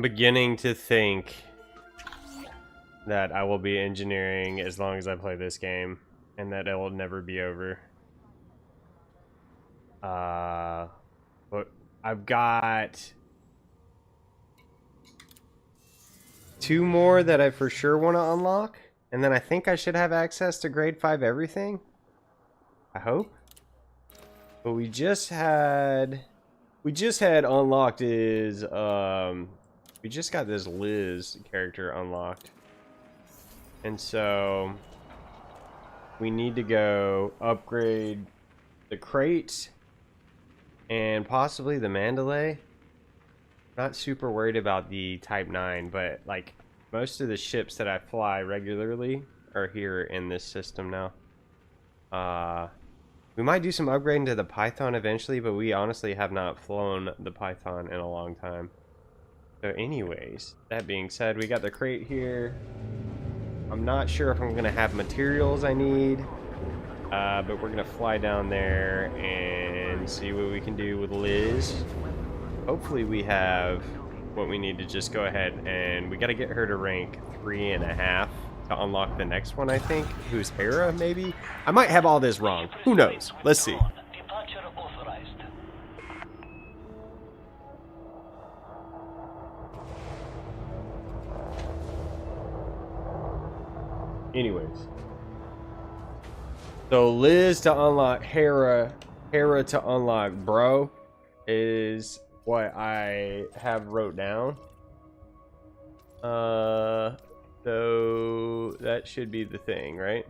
I'm beginning to think that I will be engineering as long as I play this game, and that it will never be over. But I've got 2 more that I for sure want to unlock, and then I think I should have access to grade 5 everything. I hope. But we just had unlocked is we just got this Liz character unlocked. And so we need to go upgrade the crates and possibly the Mandalay. Not super worried about the Type 9, but like most of the ships that I fly regularly are here in this system now. We might do some upgrading to the Python eventually, but we honestly have not flown the Python in a long time. So anyways, that being said, we got the crate here. I'm not sure if I'm going to have materials I need, but we're going to fly down there and see what we can do with Liz. Hopefully we have what we need to just go ahead, and we got to get her to rank 3.5 to unlock the next one, I think. Who's Hera, maybe? I might have all this wrong. Who knows? Let's see. Anyways. So Liz to unlock Hera, Hera to unlock Bro is what I have wrote down. So that should be the thing, right?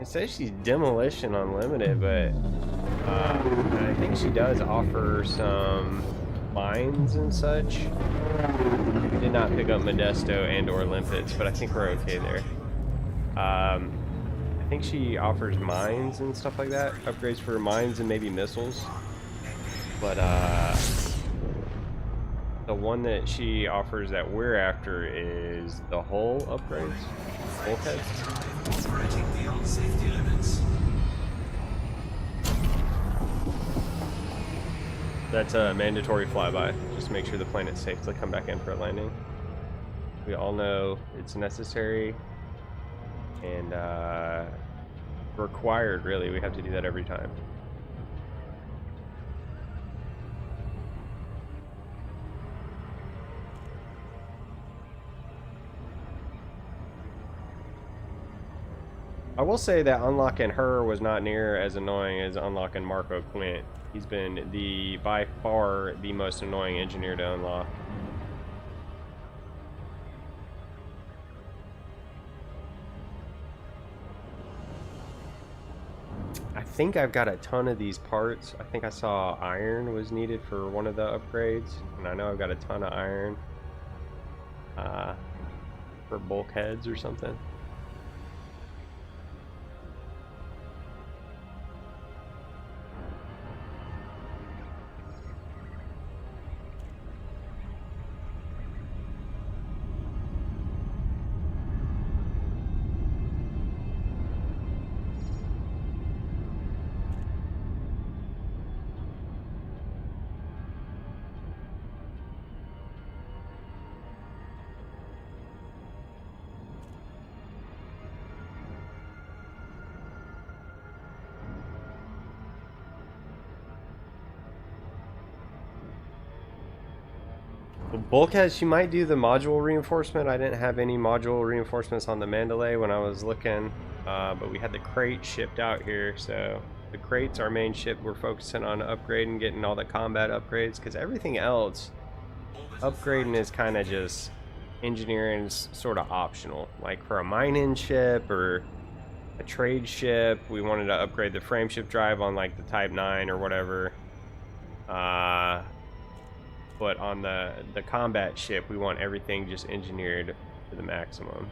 It says she's Demolition Unlimited, but I think she does offer some mines and such. We did not pick up Modesto and or Limpets, but I think we're okay there. I think she offers mines and stuff like that. Upgrades for mines and maybe missiles. But the one that she offers that we're after is the hull upgrades. Bulkheads. Operating beyond safety limits. That's a mandatory flyby. Just make sure the planet's safe to come back in for a landing. We all know it's necessary and required, really. We have to do that every time. I will say that unlocking her was not near as annoying as unlocking Marco Quint. He's been by far the most annoying engineer to unlock. I think I've got a ton of these parts. I think I saw iron was needed for one of the upgrades, and I know I've got a ton of iron for bulkheads or something. Bulkhead, she might do the module reinforcement. I didn't have any module reinforcements on the Mandalay when I was looking, but we had the crate shipped out here, so the crate's our main ship. We're focusing on upgrading, getting all the combat upgrades, because everything else, upgrading is kind of just engineering, is sort of optional. Like for a mining ship or a trade ship, we wanted to upgrade the frameshift drive on like the Type 9 or whatever. But on the combat ship, we want everything just engineered to the maximum.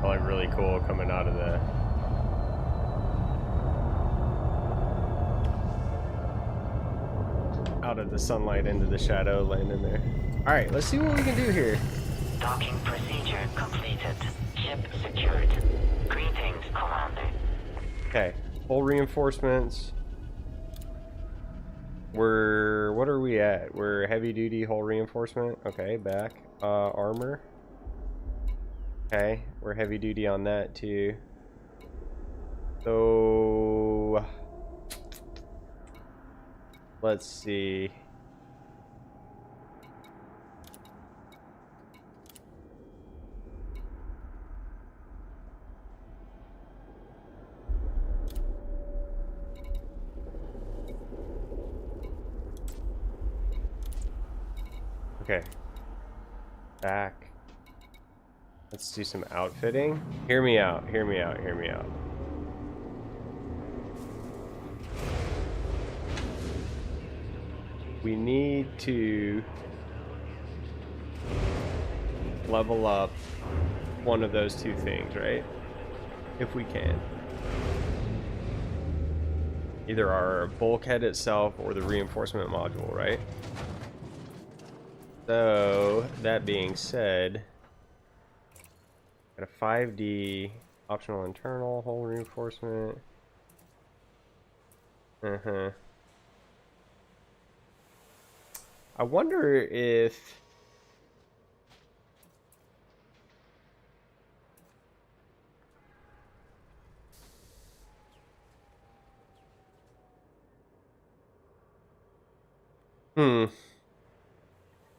Like really cool coming out of the sunlight into the shadow, landing there. All right, let's see what we can do here. Docking procedure completed. Ship secured. Greetings, Commander. Okay, full reinforcements. What are we at? We're heavy duty hull reinforcement. Okay, back. Armor. Okay, we're heavy duty on that too. So let's see. Okay. Back. Let's do some outfitting. Hear me out, hear me out, hear me out. We need to level up one of those two things, right? If we can. Either our bulkhead itself or the reinforcement module, right? So, that being said, got a 5D optional internal hull reinforcement. I wonder if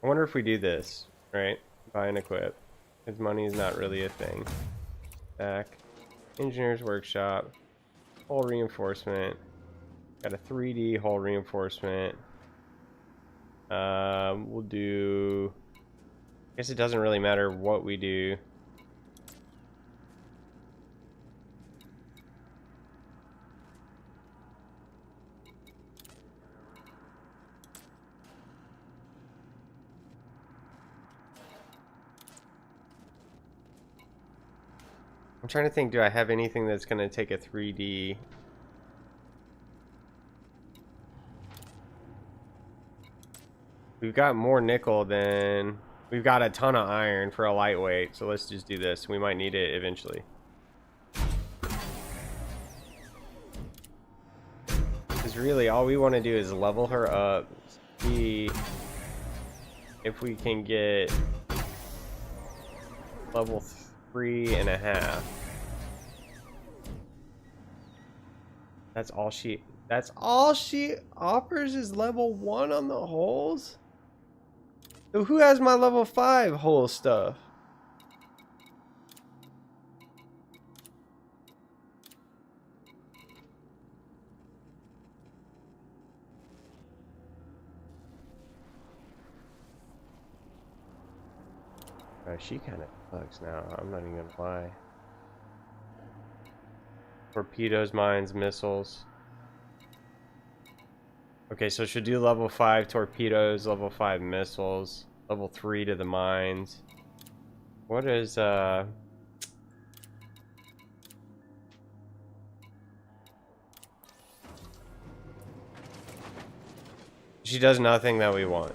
I wonder if we do this, right? Buy and equip. Because money is not really a thing. Back. Engineer's workshop. Hull reinforcement. Got a 3D hull reinforcement. We'll do... I guess it doesn't really matter what we do. I'm trying to think, do I have anything that's going to take a 3D? We've got more nickel than... We've got a ton of iron for a lightweight, so let's just do this. We might need it eventually. Because really, all we want to do is level her up, see if we can get level 3.5. That's all she offers is level 1 on the hulls? So who has my level 5 hull stuff? She kind of sucks now, I'm not even gonna lie. Torpedoes, mines, missiles. Okay, so she'll do level 5 torpedoes, level 5 missiles, level 3 to the mines. What is, she does nothing that we want.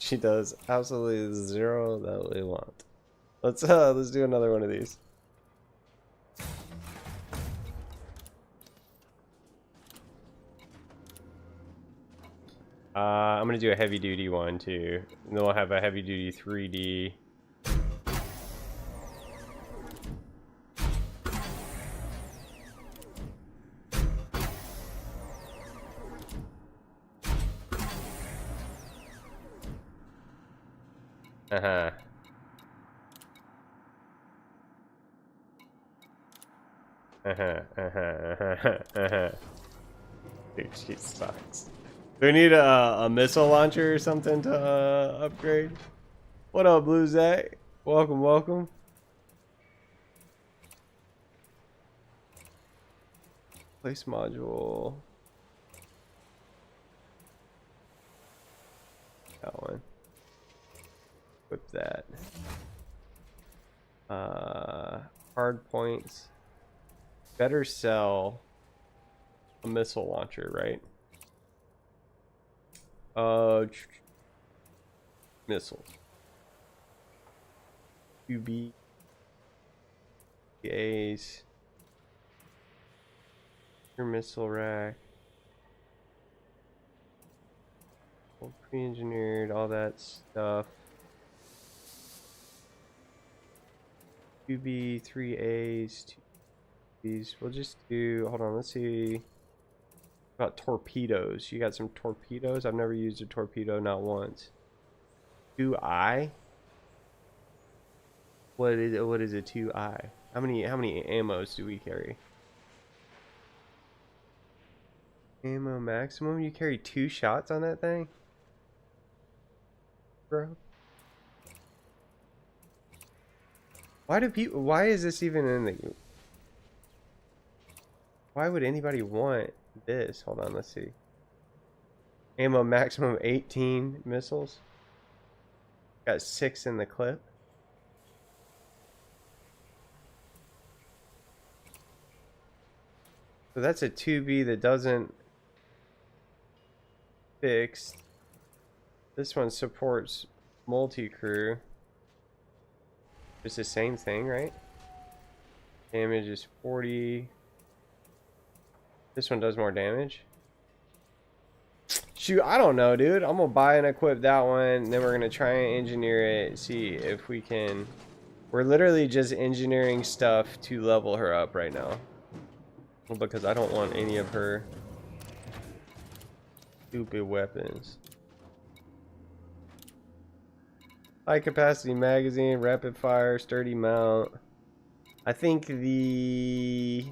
She does absolutely zero that we want. Let's do another one of these. I'm gonna do a heavy duty one too. And then we'll have a heavy duty 3D. Uh-huh. Dude, she sucks. Do we need a missile launcher or something to upgrade? What up, Blue Zach? Welcome, welcome. Place module. That one. Equip that. Hard points. Better sell a missile launcher, right? Missiles. UBAs. Your missile rack. Pre-engineered, all that stuff. 2B, 3As, 2Bs. We'll just do, hold on, let's see about torpedoes. You got some torpedoes? I've never used a torpedo, not once. 2I? What is a 2I? How many ammos do we carry? Ammo maximum? You carry 2 shots on that thing? Bro. Why is this even in the... Why would anybody want this? Hold on, let's see. Ammo maximum 18 missiles. Got 6 in the clip. So that's a 2B that doesn't fix. This one supports multi-crew. It's the same thing, right? Damage is 40. This one does more damage. Shoot, I don't know, dude. I'm gonna buy and equip that one. Then we're gonna try and engineer it. See if we can. We're literally just engineering stuff to level her up right now. Well, because I don't want any of her stupid weapons. High capacity magazine, rapid fire, sturdy mount. I think the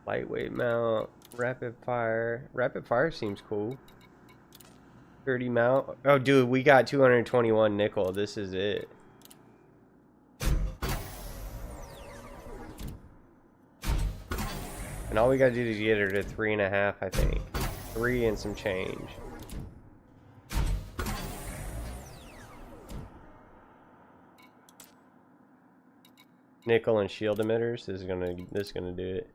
lightweight mount, rapid fire. Rapid fire seems cool. Sturdy mount. Oh, dude, we got 221 nickel. This is it. And all we gotta do is get her to 3.5, I think. 3 and some change. Nickel and shield emitters. This is gonna do it.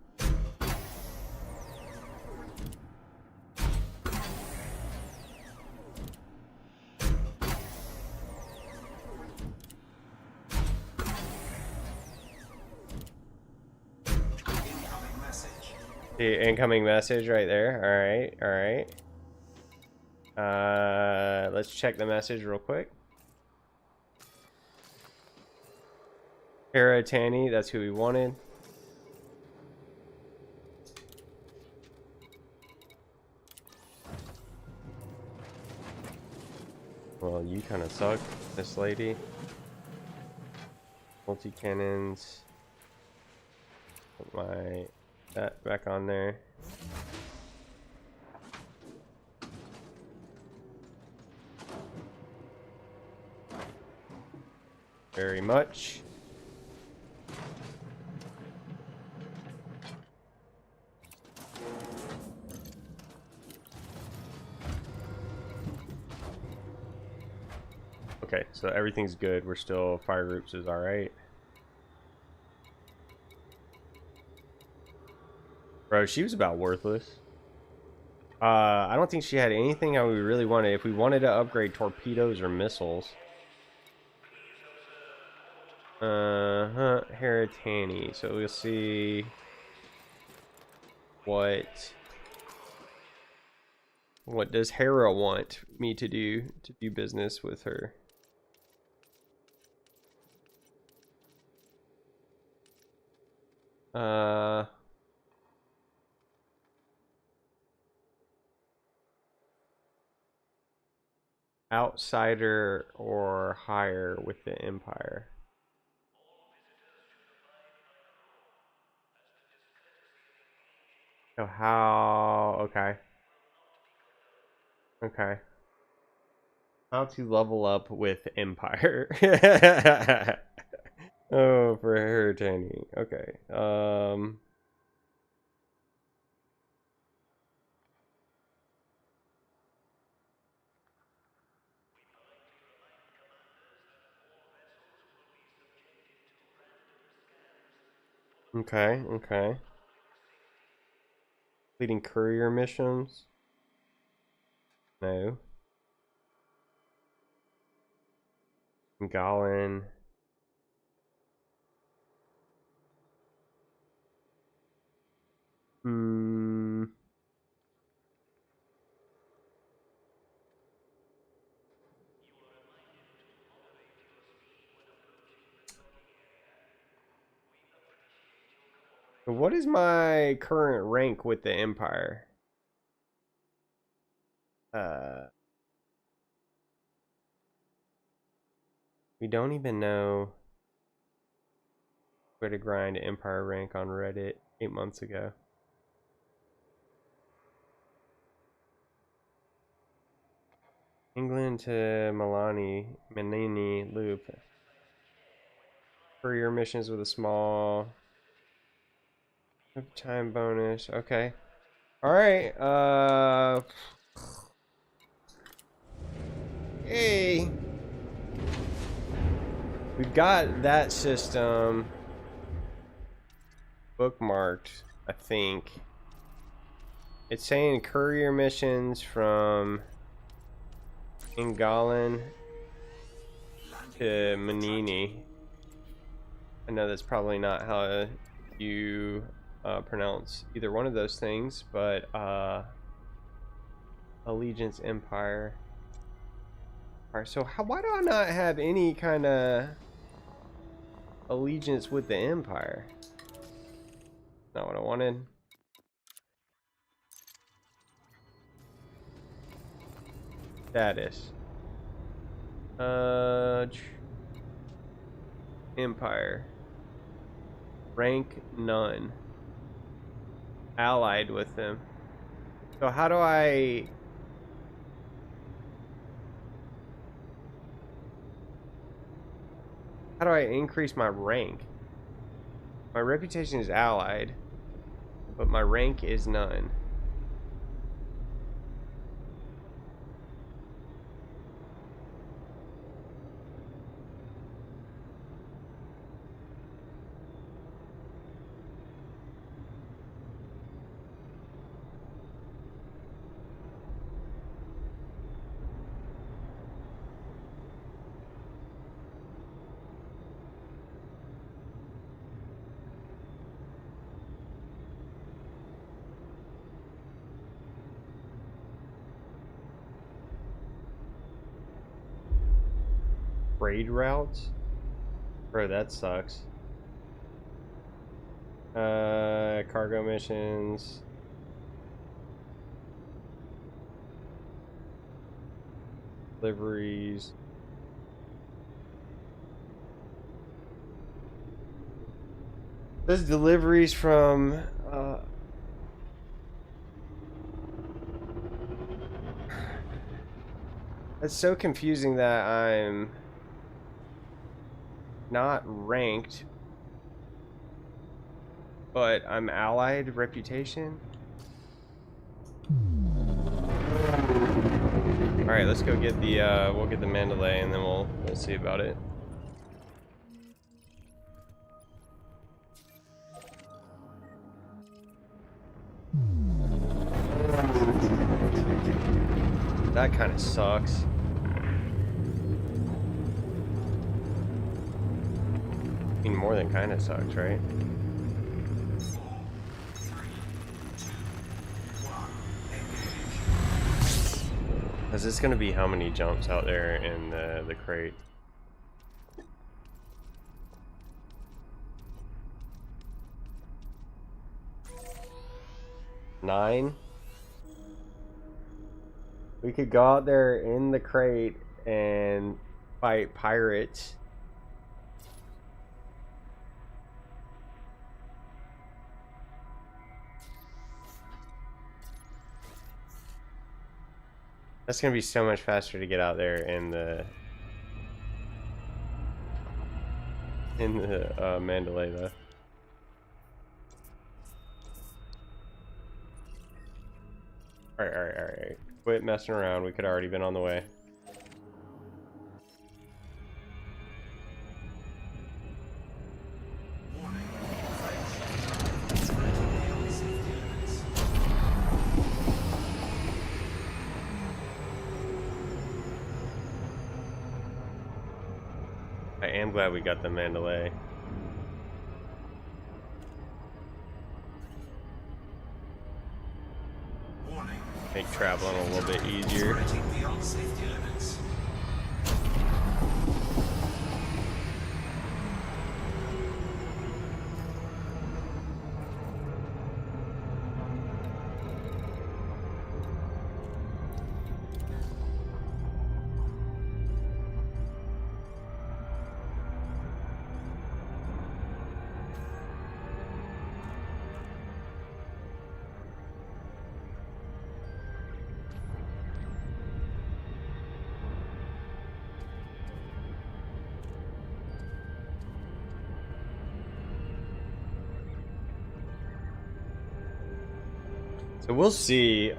The incoming message right there. Alright. Let's check the message real quick. Hera Tanny, that's who we wanted. Well, you kind of suck, this lady. Multi-cannons. Put that back on there. Very much. Okay, so everything's good. We're still, fire groups is alright. Bro, she was about worthless. I don't think she had anything that we really wanted. If we wanted to upgrade torpedoes or missiles. Hera Tanny. So we'll see what does Hera want me to do business with her. outsider or higher with the Empire. So how... Okay. Okay. How to level up with Empire. Oh, for Hereditary. Okay. Okay, okay. Completing courier missions? No. Galen. Hmm. What is my current rank with the Empire? We don't even know where to grind Empire rank on Reddit 8 months ago. England to Menini loop. Courier missions with a small time bonus. Okay. Alright, hey. We've got that system bookmarked, I think. It's saying courier missions from Ingalen to Menini. I know that's probably not how you pronounce either one of those things, but Allegiance Empire. Alright, so why do I not have any kind of allegiance with the Empire? Not what I wanted. Status. Empire. Rank none. Allied with them. So how do I... How do I increase my rank? My reputation is allied, but my rank is none. Trade routes? Bro, that sucks. Cargo missions. Deliveries. There's deliveries from it's so confusing that I'm not ranked, but I'm allied reputation. All right, let's go get the we'll get the Mandalay and then we'll see about it. That kind of sucks. I mean, more than kind of sucks, right? Is this gonna be how many jumps out there in the crate? Nine? We could go out there in the crate and fight pirates. That's gonna be so much faster to get out there in the Mandalay though. Alright. Quit messing around. We could have already been on the way. I am glad we got the Mandalay. Make traveling a little bit easier. So we'll see.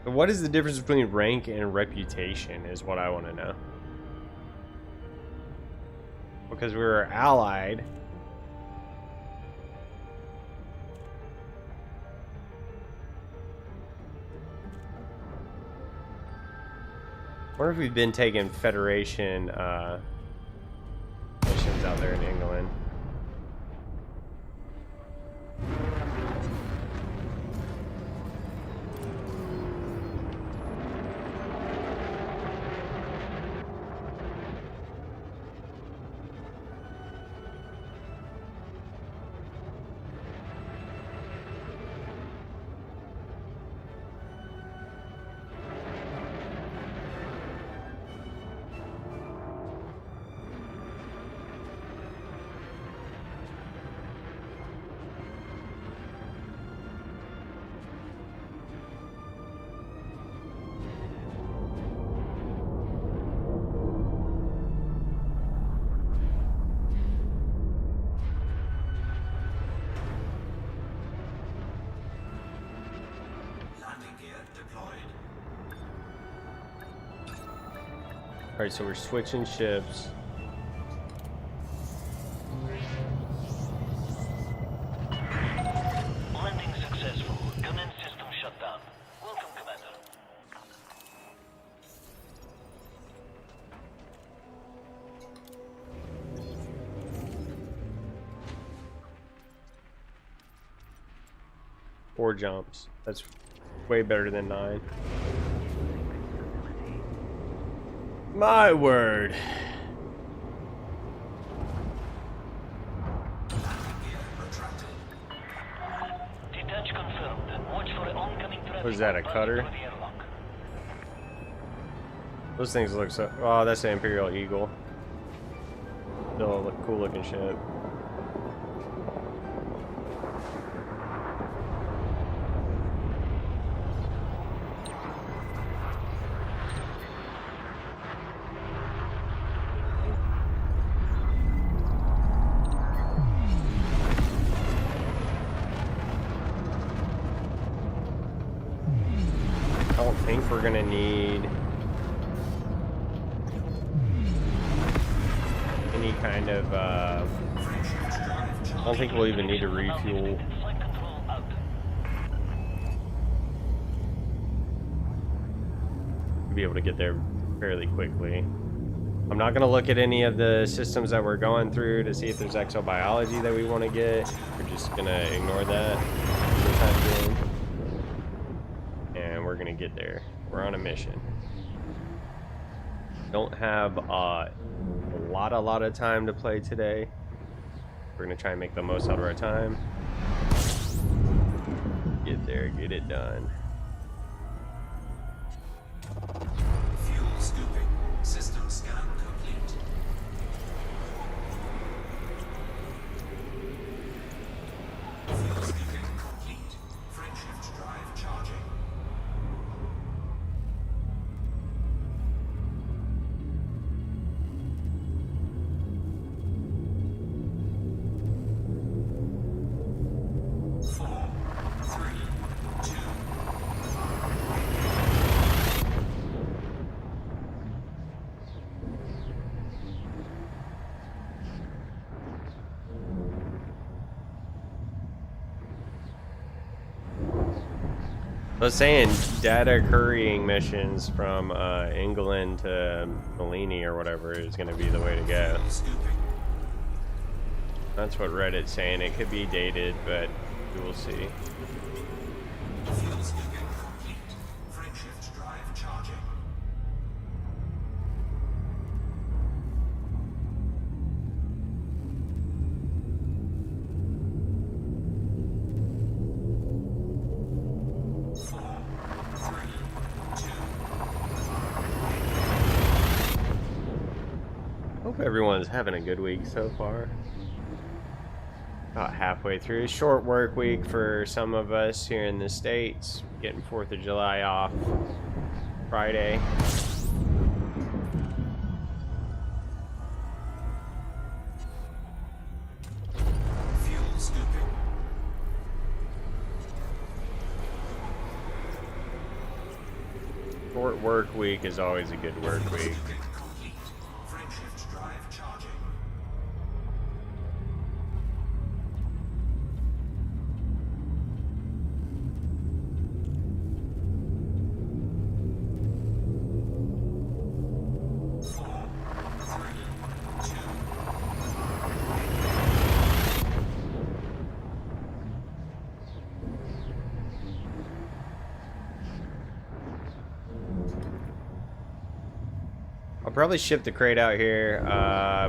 What is the difference between rank and reputation is what I want to know. Because we were allied. I wonder if we've been taking Federation missions out there in England. Alright, so we're switching ships. Landing successful. Command system shut down. Welcome, Commander. Four jumps. That's way better than 9. My word. Detach confirmed. Watch for oncoming traffic. Was that a cutter? Those things look so. Oh, that's the Imperial Eagle. Still a cool looking ship. I don't think we're gonna need any kind of I don't think we'll even need to refuel. Be able to get there fairly quickly. I'm not gonna look at any of the systems that we're going through to see if there's exobiology that we want to get. We're just gonna ignore that for the time being. And we're gonna get there. We're on a mission. Don't have a lot of time to play today. We're gonna try and make the most out of our time. Get there, get it done. was saying data currying missions from England to Malini or whatever is going to be the way to go. That's what Reddit's saying. It could be dated, but we will see. Hope everyone's having a good week so far. About halfway through. Short work week for some of us here in the States. Getting 4th of July off Friday. Short work week is always a good work week. I'll probably ship the crate out here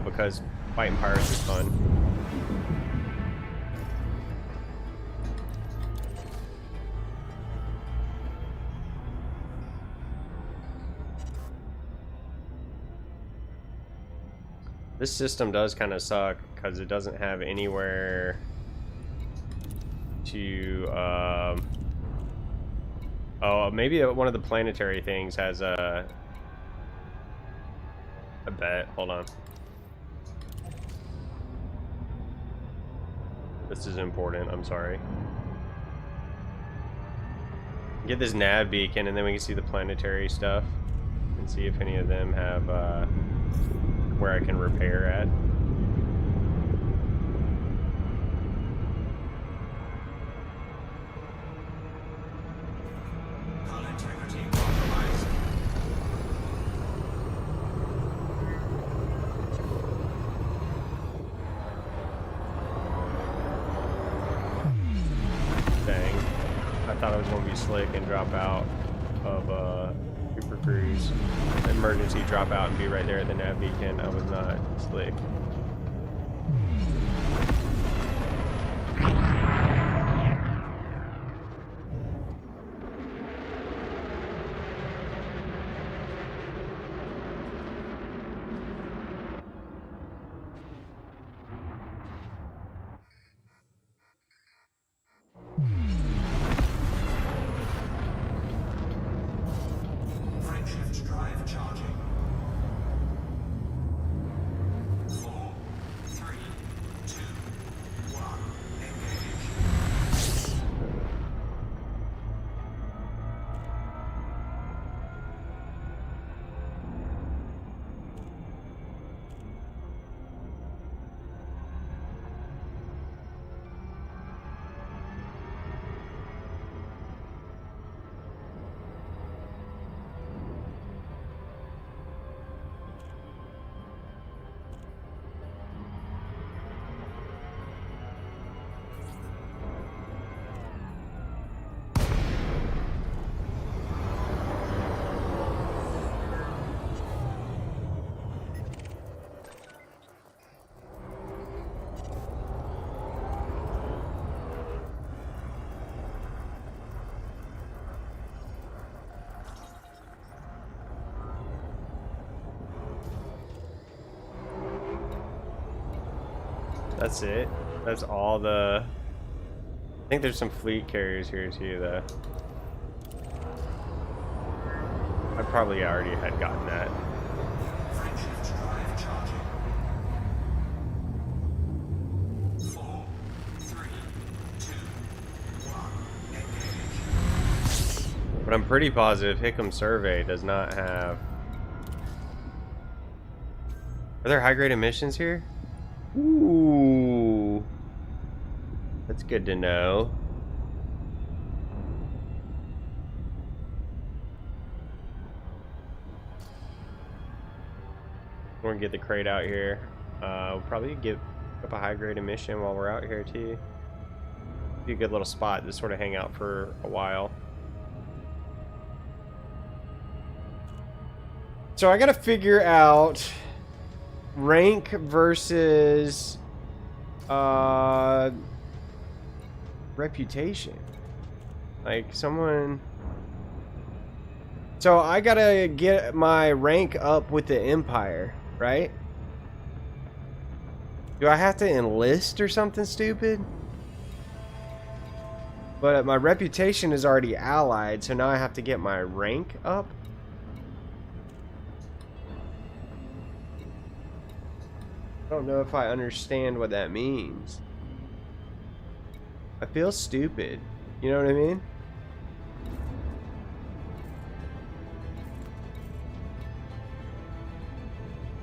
because fighting pirates is fun. This system does kind of suck because it doesn't have anywhere to oh, maybe one of the planetary things has a I bet. Hold on. This is important. I'm sorry. Get this nav beacon and then we can see the planetary stuff and see if any of them have where I can repair at. I thought I was going to be slick and drop out of Super Cruise. Emergency drop out and be right there at the nav beacon. I was not slick. That's it. That's all the... I think there's some fleet carriers here too, though. I probably already had gotten that. But I'm pretty positive Hickam Survey does not have... Are there high-grade emissions here? Ooh, that's good to know. We're gonna get the crate out here. We'll probably get up a high grade mission while we're out here too. Be a good little spot to sort of hang out for a while. So I gotta figure out rank versus reputation. Like someone. So I gotta get my rank up with the Empire, right? Do I have to enlist or something stupid? But my reputation is already allied, so now I have to get my rank up? I don't know if I understand what that means. I feel stupid. You know what I mean?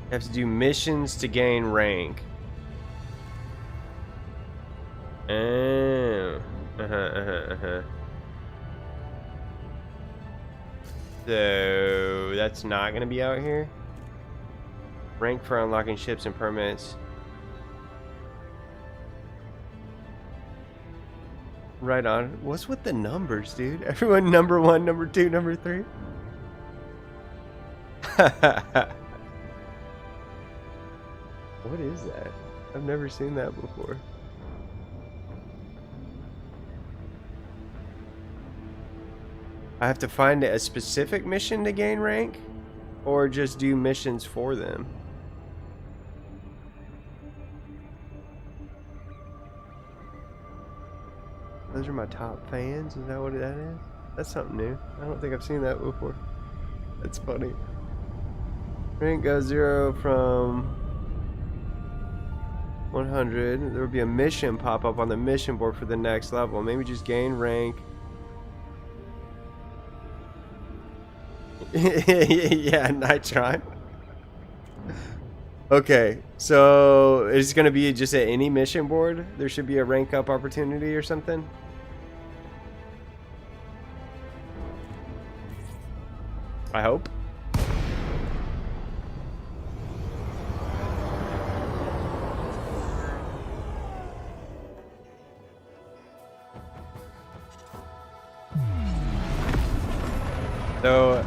You have to do missions to gain rank. Oh. So that's not gonna be out here. Rank for unlocking ships and permits. Right on. What's with the numbers, dude? Everyone number 1, number 2, number 3. What is that? I've never seen that before. I have to find a specific mission to gain rank, or just do missions for them? Those are my top fans? Is that what that is? That's something new. I don't think I've seen that before. That's funny. Rank goes 0 from 100. There will be a mission pop up on the mission board for the next level. Maybe just gain rank. Yeah, Nitron. Okay, so it's gonna be just at any mission board. There should be a rank up opportunity or something. I hope. So,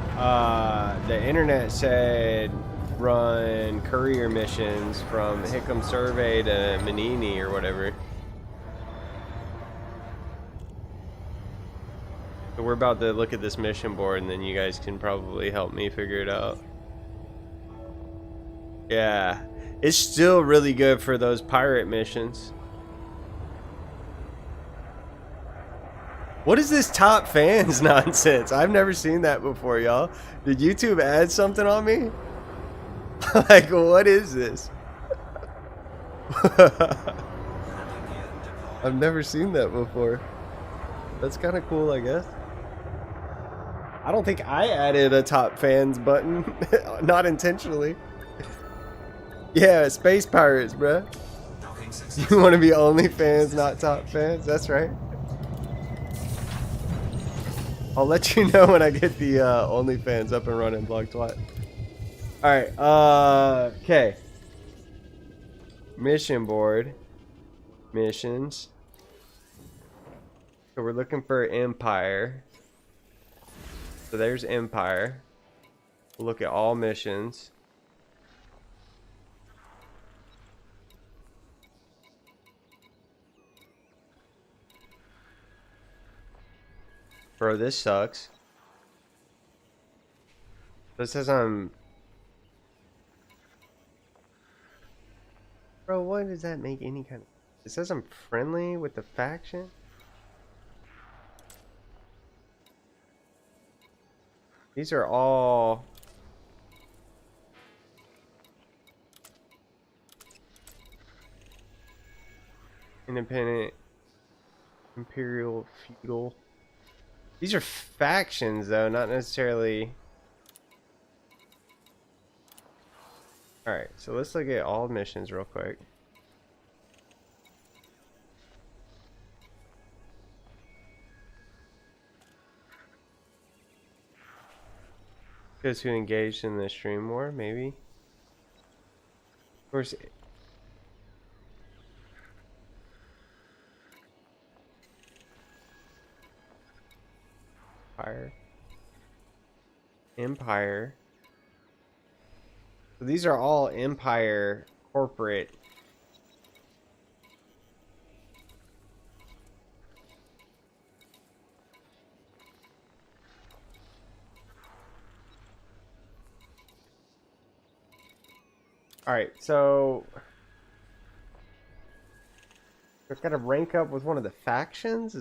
the internet said run courier missions from Hickam Survey to Manini or whatever. So we're about to look at this mission board and then you guys can probably help me figure it out. Yeah, it's still really good for those pirate missions. What is this top fans nonsense? I've never seen that before, y'all. Did YouTube add something on me? Like, what is this? I've never seen that before. That's kind of cool, I guess. I don't think I added a top fans button. Not intentionally. Yeah, space pirates, bruh. You want to be only fans, not top fans? That's right. I'll let you know when I get the OnlyFans up and running, Blog Twat. Alright, okay. Mission board. Missions. So we're looking for Empire. So there's Empire. We'll look at all missions. Bro, this sucks. This says I'm... Bro, why does that make any kind of... It says I'm friendly with the faction? These are all... Independent, Imperial, Feudal... These are factions, though, not necessarily... Alright, so let's look at all missions real quick. Those who engaged in the stream war, maybe? Of course. Empire. So these are all Empire corporate. All right, so I've got to rank up with one of the factions.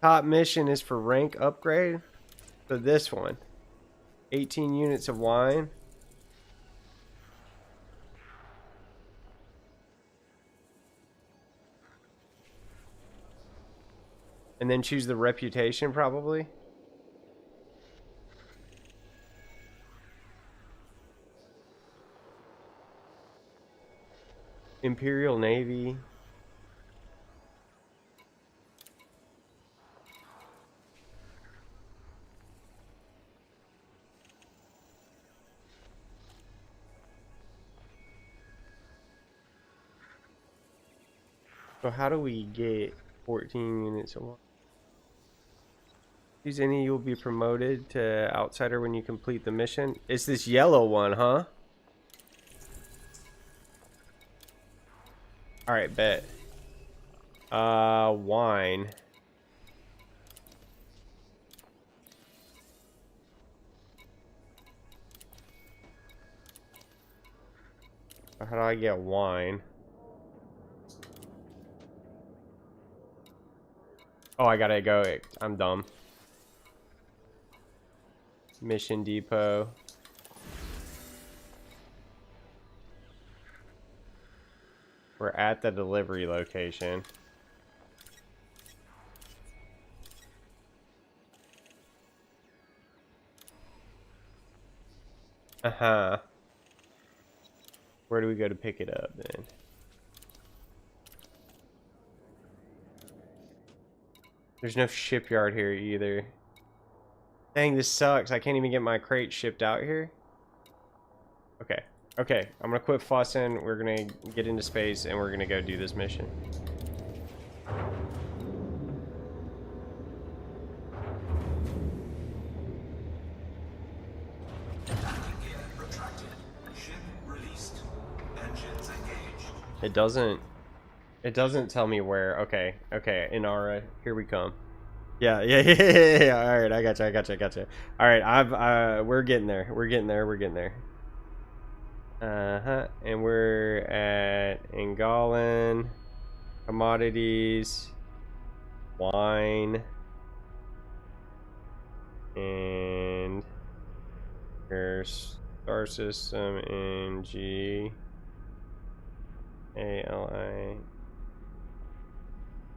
Top mission is for rank upgrade. So this one, 18 units of wine. And then choose the reputation probably. Imperial Navy. So how do we get 14 units of wine? Choose any, you'll be promoted to outsider when you complete the mission. It's this yellow one, huh? Alright, bet. Wine. How do I get wine? Oh, I gotta go. I'm dumb. Mission depot. We're at the delivery location. Uh-huh. Where do we go to pick it up then? There's no shipyard here either. Dang, this sucks. I can't even get my crate shipped out here. Okay. Okay, I'm gonna quit fussing. We're gonna get into space and we're gonna go do this mission. It doesn't tell me where. Okay, okay, Inara, here we come. Yeah. All right, I gotcha. All right, we're getting there. We're getting there. And we're at Engalan, commodities, wine, and here's star system in G A L I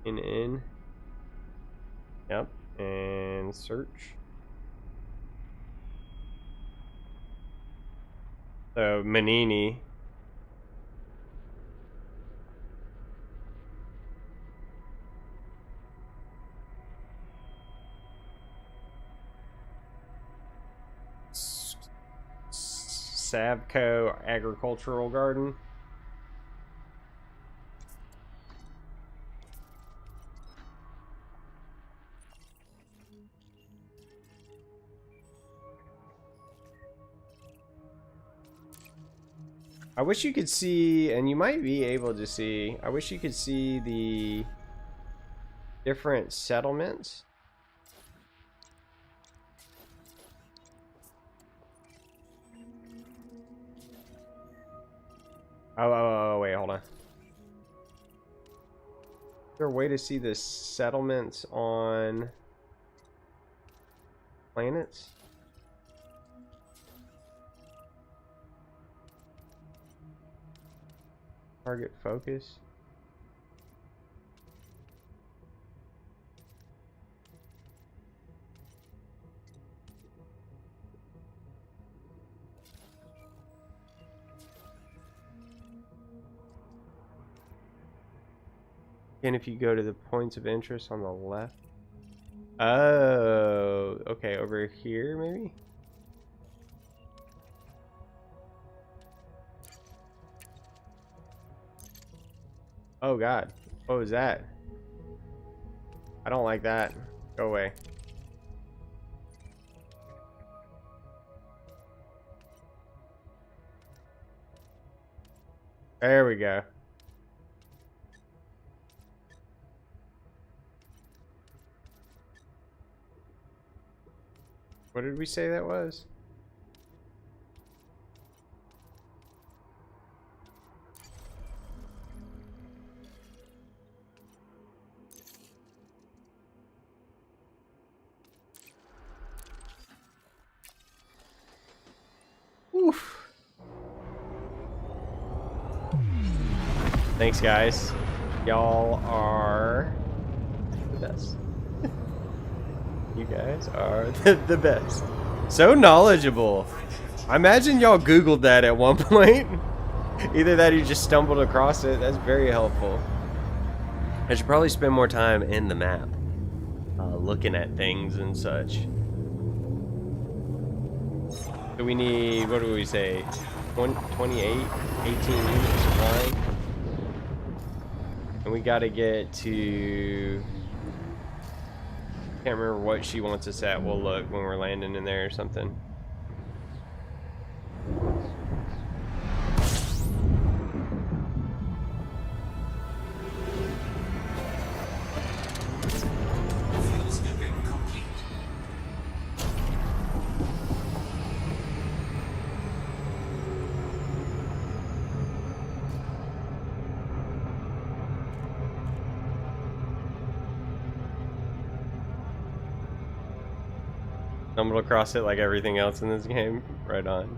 N. Yep, and search. So Manini. Savco Agricultural Garden. I wish you could see, and you might be able to see, I wish you could see the different settlements. Oh, wait, hold on. Is there a way to see the settlements on planets? Target focus. And if you go to the points of interest on the left. Oh, okay, over here maybe? Oh god. What was that? I don't like that. Go away. There we go. What did we say that was? Oof. Thanks, guys. Y'all are the best. You guys are the best. So knowledgeable. I imagine y'all Googled that at one point. Either that or you just stumbled across it. That's very helpful. I should probably spend more time in the map. Looking at things and such. So we need, what do we say? 28, 18 units supply. And we gotta get to... Can't remember what she wants us at. We'll look when we're landing in there or something. Stumbled across it like everything else in this game. Right on.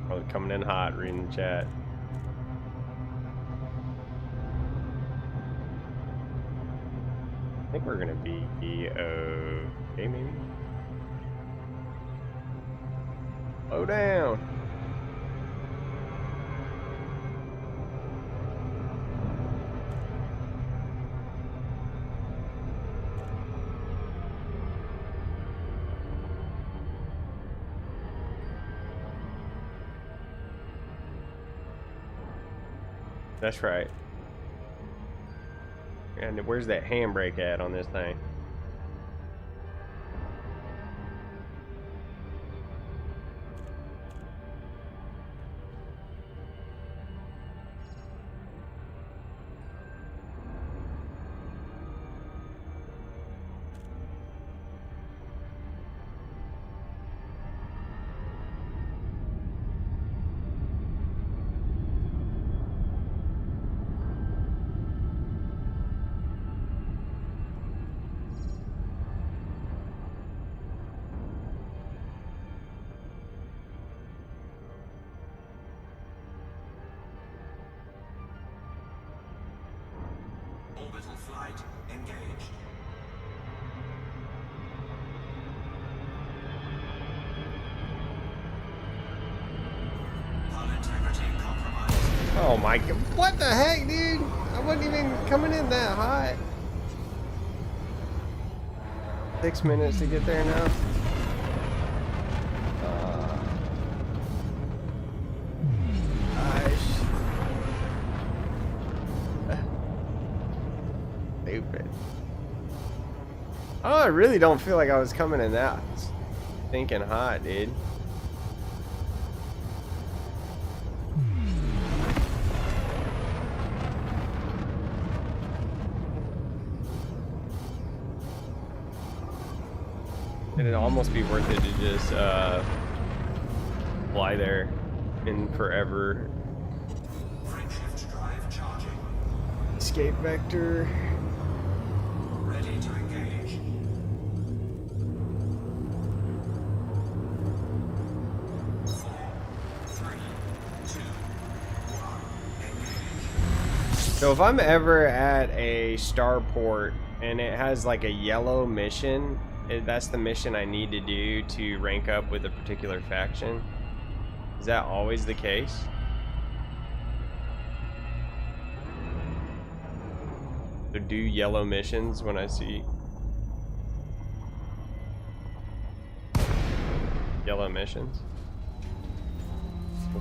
Probably coming in hot, reading the chat. I think we're gonna be okay, maybe. Slow down. That's right. And where's that handbrake at on this thing? Orbital flight engaged. Hull integrity compromised. Oh my god. What the heck, dude? I wasn't even coming in that hot. 6 minutes to get there now. Gosh. Stupid. Oh, I really don't feel like I was coming in that stinking hot, dude. It'd almost be worth it to just fly there in forever. Frameshift drive charging. Escape vector. Ready to engage. 4, 3, 2, 1. Engage. So if I'm ever at a starport and it has like a yellow mission, that's the mission I need to do to rank up with a particular faction. Is that always the case? So do yellow missions when I see. Yellow emissions.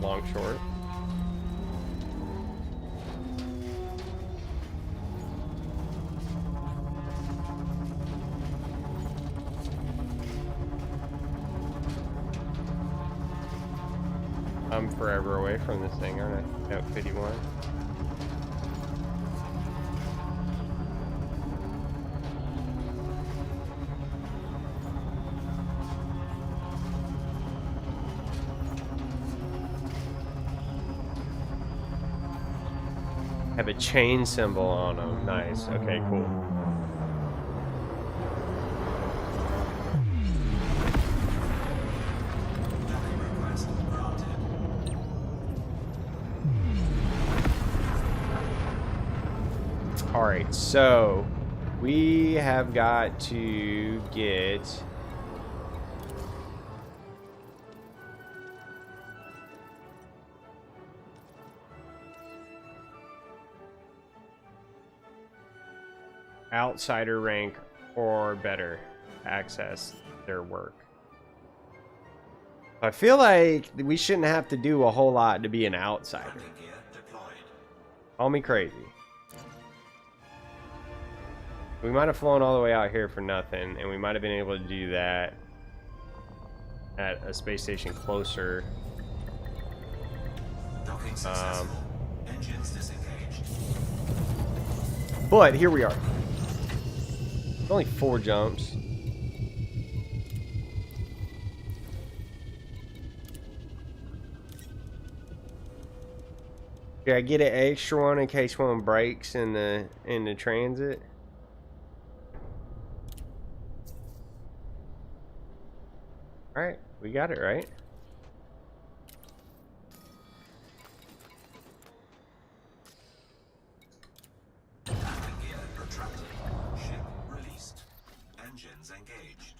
Long short. I'm forever away from this thing, aren't I? At 51. Have a chain symbol on them. Nice. Okay, cool. Docking request granted. All right, so we have got to get outsider rank or better to access their work. I feel like we shouldn't have to do a whole lot to be an outsider. Landing gear deployed. Call me crazy. We might have flown all the way out here for nothing, and we might have been able to do that at a space station closer. Docking successful. Engines disengaged. But here we are. Only 4 jumps. Okay, I get an extra one in case one breaks in the transit. All right, we got it right. Landing gear retracted. Ship released. Engines engaged.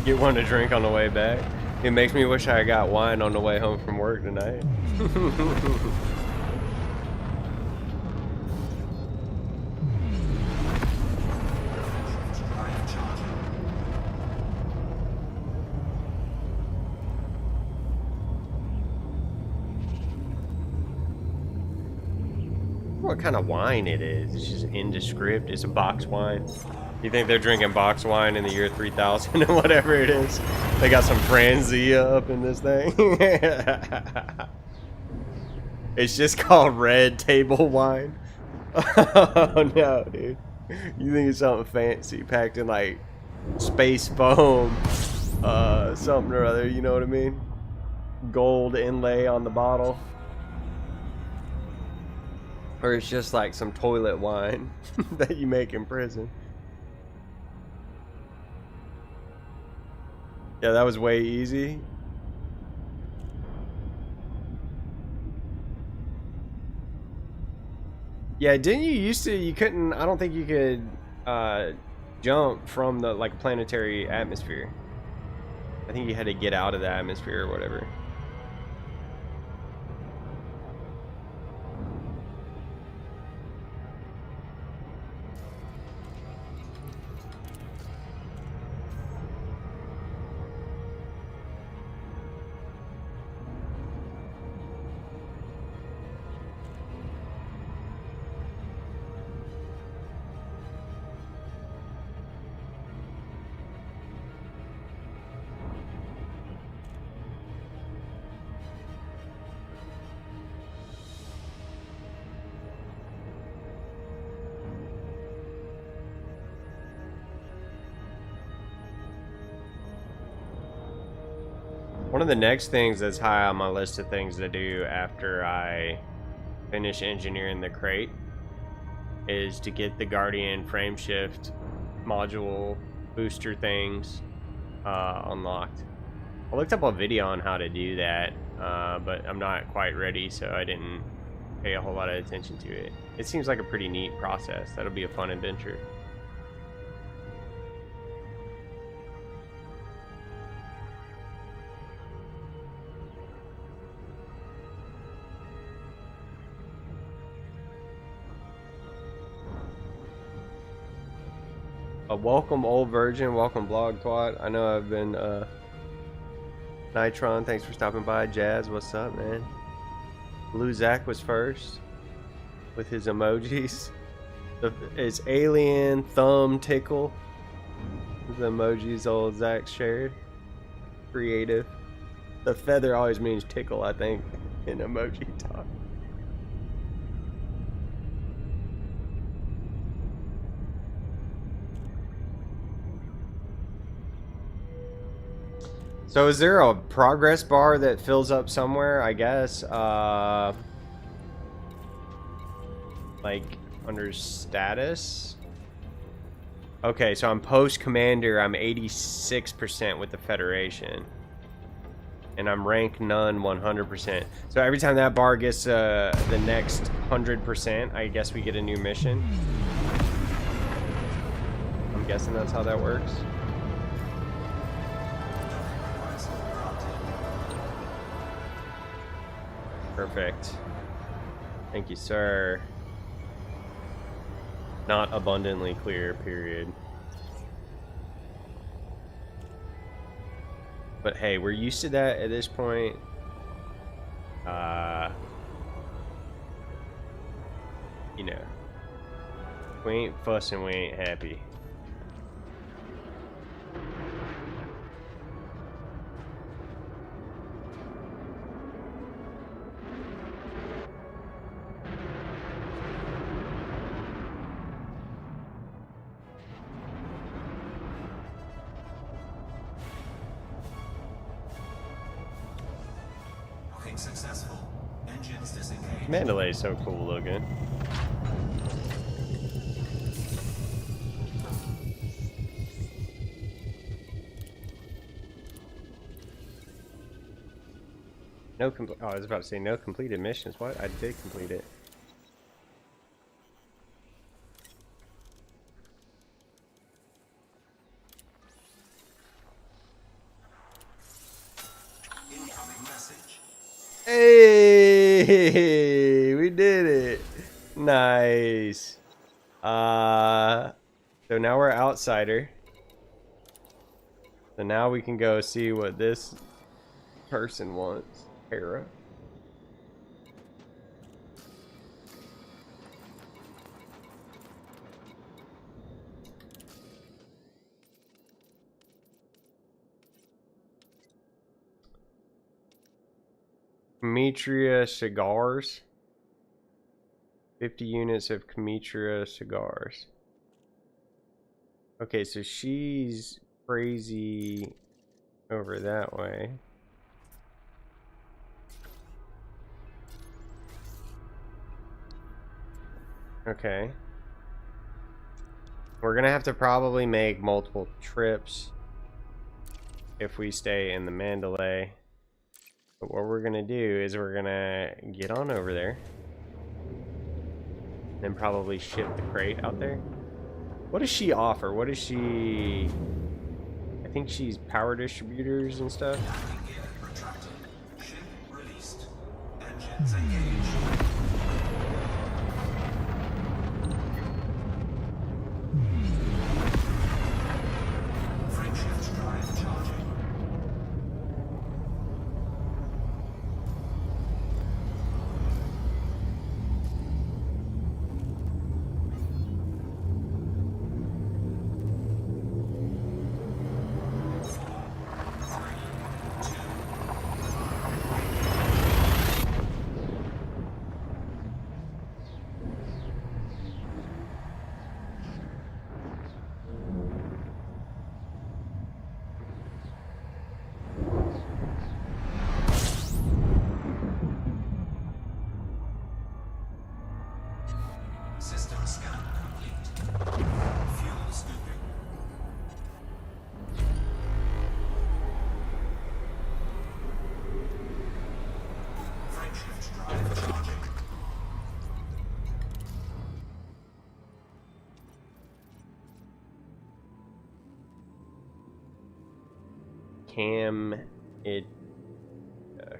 Get one to drink on the way back. It makes me wish I got wine on the way home from work tonight. Drive charging. What kind of wine it is? It's just indescript. It's a box wine. You think they're drinking box wine in the year 3000 and whatever it is? They got some Franzia up in this thing. It's just called Red Table Wine. Oh no, dude. You think it's something fancy packed in like space foam, something or other, you know what I mean? Gold inlay on the bottle. Or it's just like some toilet wine that you make in prison. Yeah, that was way easy. Yeah, didn't you used to, you couldn't, I don't think you could jump from the like planetary atmosphere. I think you had to get out of the atmosphere or whatever. One of the next things that's high on my list of things to do after I finish engineering the crate is to get the Guardian frameshift module booster things unlocked. I looked up a video on how to do that, but I'm not quite ready, so I didn't pay a whole lot of attention to it. It seems like a pretty neat process. That'll be a fun adventure. welcome old virgin, welcome blog twat. I know I've been Nitron, thanks for stopping by. Jazz, what's up, man? Blue Zach was first with his emojis. It's alien thumb tickle. The emojis old Zach shared. Creative. The feather always means tickle, I think, in emoji talk. So is there a progress bar that fills up somewhere? I guess, like under status? Okay, so I'm post commander. I'm 86% with the Federation. And I'm rank none 100%. So every time that bar gets the next 100%, I guess we get a new mission. I'm guessing that's how that works. Perfect. Thank you, sir. Not abundantly clear, period. But hey, we're used to that at this point. You know, we ain't fussing, we ain't happy. Successful. Engines disengaged. Mandalay is so cool looking. No oh, I was about to say no completed missions. What? I did complete it. Hey, we did it. Nice. So now we're outsider. So now we can go see what this person wants. Hera. Cometria cigars. 50 units of Cometria cigars. Okay, so she's crazy over that way. Okay. We're gonna have to probably make multiple trips if we stay in the Mandalay. But what we're gonna do is we're gonna get on over there. Then probably ship the crate out there. What does she offer? What is she... I think she's power distributors and stuff. Ship released. Engines engaged. Frameshift drive charging. System scan complete. Fuel scooping. Frameshift drive charging.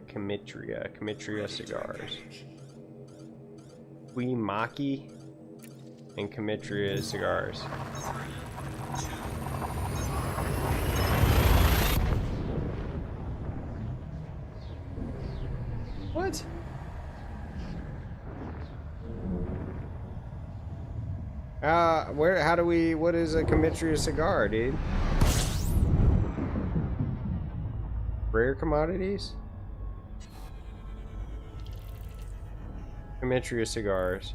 Cometria cigars. Maki and Cometria cigars. 3, 2, How do we, what is a Cometria cigar, dude? Rare commodities? Cometria cigars.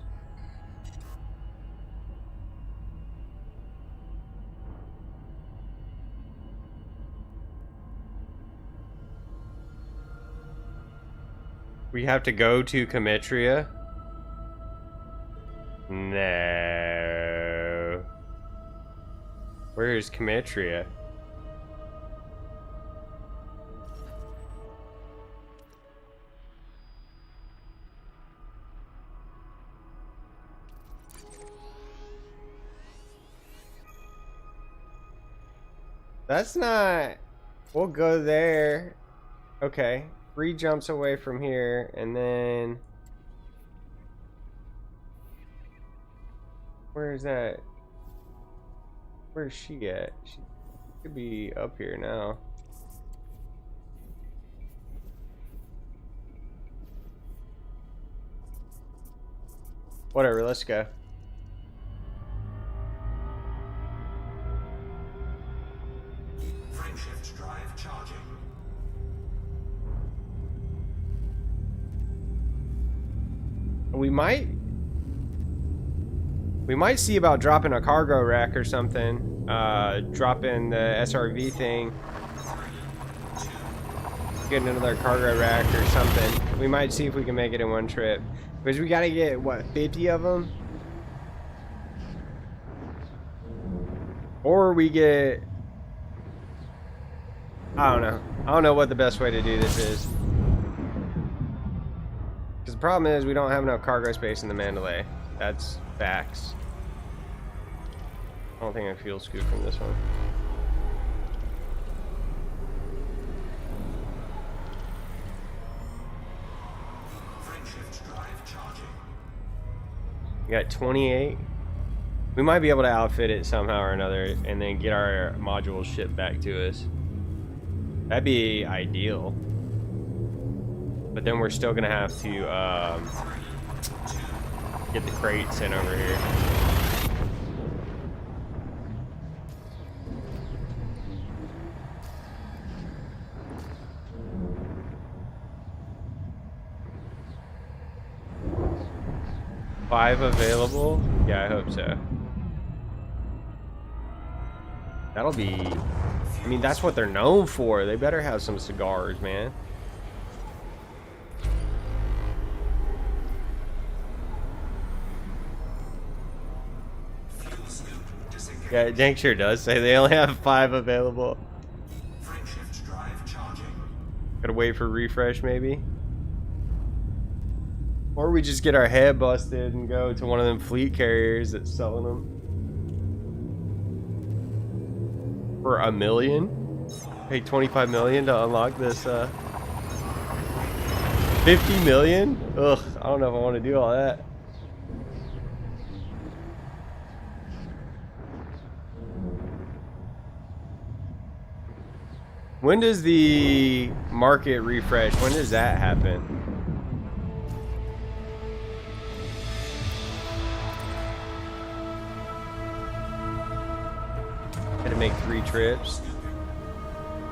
We have to go to Cometria? No. Where is Cometria? That's not... We'll go there. Okay. 3 jumps away from here, and then... Where's that? Where's she at? She could be up here now. Whatever, let's go. Frameshift drive charging. We might see about dropping a cargo rack or something. Dropping the SRV thing. Getting another cargo rack or something. We might see if we can make it in one trip. Because we gotta get, what, 50 of them? Or we get... I don't know. I don't know what the best way to do this is. Because the problem is we don't have enough cargo space in the Mandalay. That's facts. I don't think I fuel scoop from this one. Frameshift drive charging. We got 28. We might be able to outfit it somehow or another and then get our modules shipped back to us. That'd be ideal. But then we're still gonna have to get the crates sent over here. Five available? Yeah, I hope so. That'll be... I mean, that's what they're known for. They better have some cigars, man. Yeah, Dank sure does say they only have 5 available. Frameshift drive charging. Gotta wait for refresh, maybe. Or we just get our head busted and go to one of them fleet carriers that's selling them. For $1 million? Pay 25 million to unlock this, 50 million? Ugh, I don't know if I want to do all that. When does the market refresh? When does that happen? Gotta make 3 trips.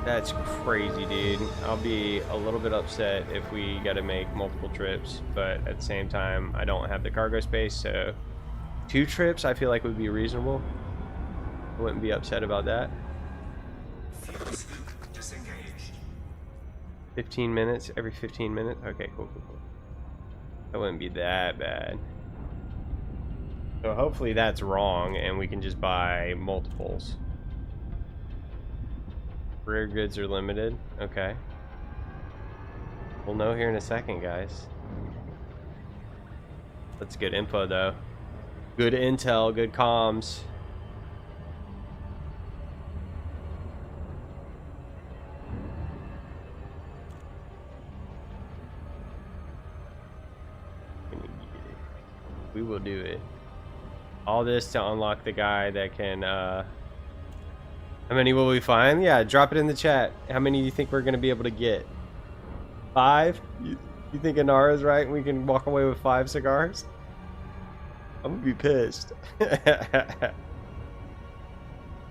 That's crazy, dude. I'll be a little bit upset if we gotta make multiple trips, but at the same time, I don't have the cargo space, so 2 trips I feel like would be reasonable. I wouldn't be upset about that. 15 minutes, every 15 minutes? Okay, cool. That wouldn't be that bad. So hopefully that's wrong and we can just buy multiples. Rare goods are limited. Okay. We'll know here in a second, guys. That's good info, though. Good intel, good comms. We will do it. All this to unlock the guy that can, how many will we find? Yeah, drop it in the chat. How many do you think we're going to be able to get? 5? You think Inara's right and we can walk away with 5 cigars? I'm gonna be pissed.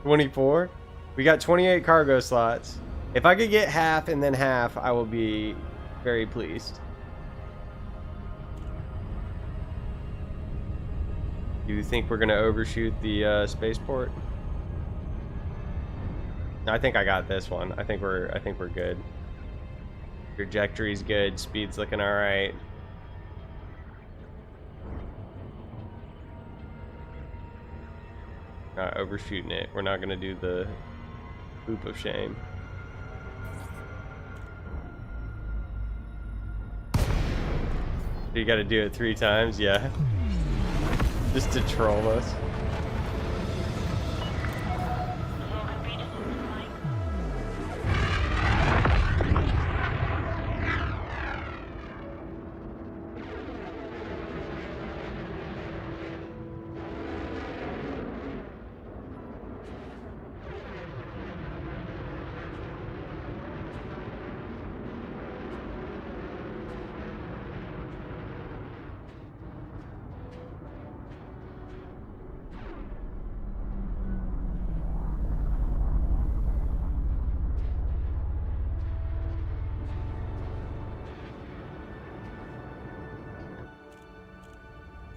24? We got 28 cargo slots. If I could get half and then half, I will be very pleased. Do you think we're gonna overshoot the spaceport? I think I got this one. I think we're good. Trajectory's good. Speed's looking all right. Not overshooting it. We're not gonna do the poop of shame. You gotta do it 3 times, yeah. Just to troll us.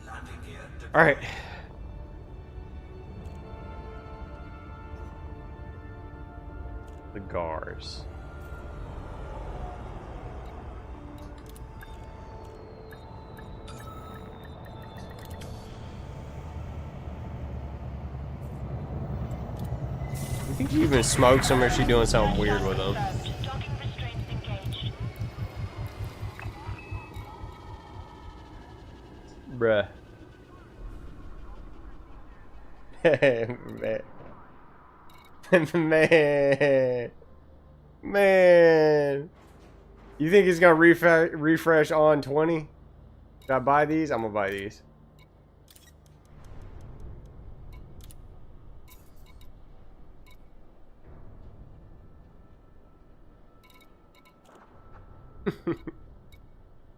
Landing gear deployed. All right. Cigars. You think she even smokes them, or is she doing something weird with them? Docking restraints engaged. Bruh. Man. Man. You think he's gonna refresh on 20? Should I buy these? I'm gonna buy these.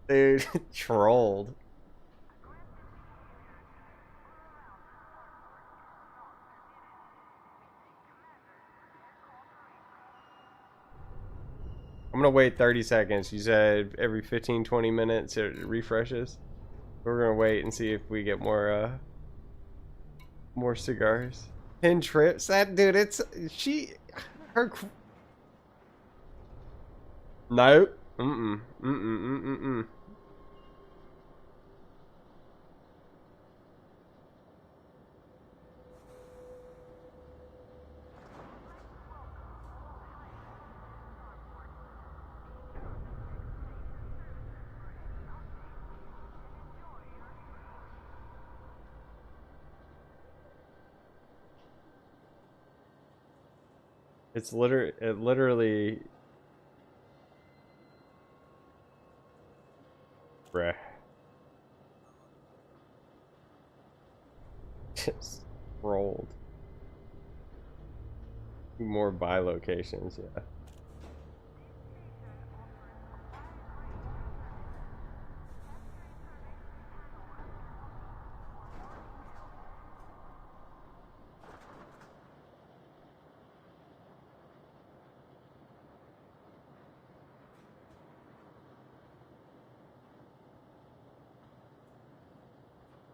Dude, trolled. I'm gonna wait 30 seconds. You said every 15-20 minutes it refreshes. We're gonna wait and see if we get more cigars. 10 trips? That dude, it's her. Nope. Mm-mm. It literally. Bruh. Just rolled. More buy locations, yeah.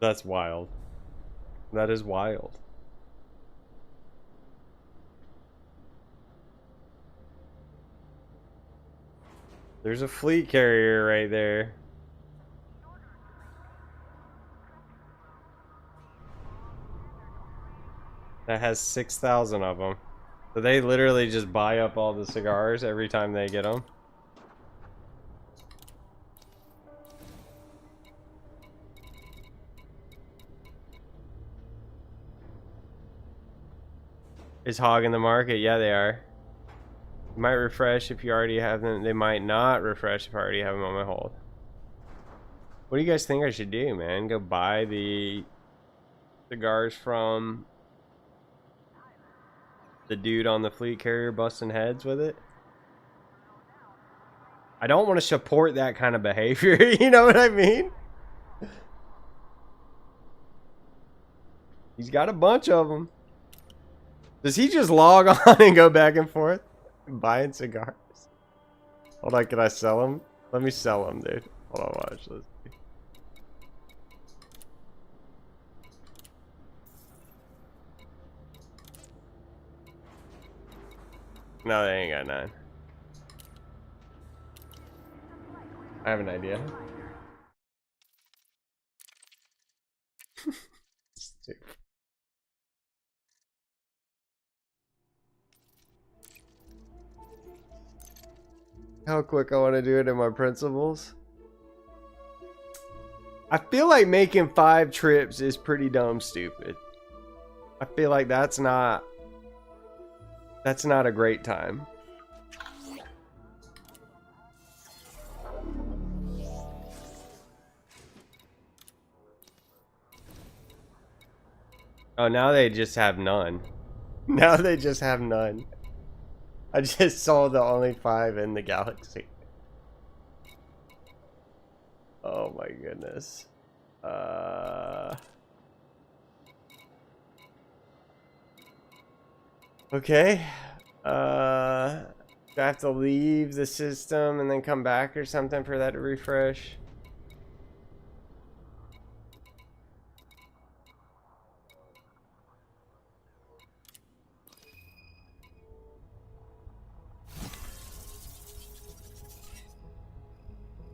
That's wild. That is wild. There's a fleet carrier right there. That has 6,000 of them. So they literally just buy up all the cigars every time they get them. Is hogging the market? Yeah, they are. You might refresh if you already have them. They might not refresh if I already have them on my hold. What do you guys think I should do, man? Go buy the cigars from the dude on the fleet carrier busting heads with it? I don't want to support that kind of behavior. You know what I mean? He's got a bunch of them. Does he just log on and go back and forth buying cigars? Hold on, can I sell them? Let me sell them, dude. Hold on, watch this. No, they ain't got none. I have an idea. Stupid. How quick I want to do it in my principles. I feel like making 5 trips is pretty dumb stupid. I feel like that's not a great time. Oh, now they just have none. Now they just have none. I just saw the only 5 in the galaxy. Oh my goodness. Okay. Do I have to leave the system and then come back or something for that to refresh?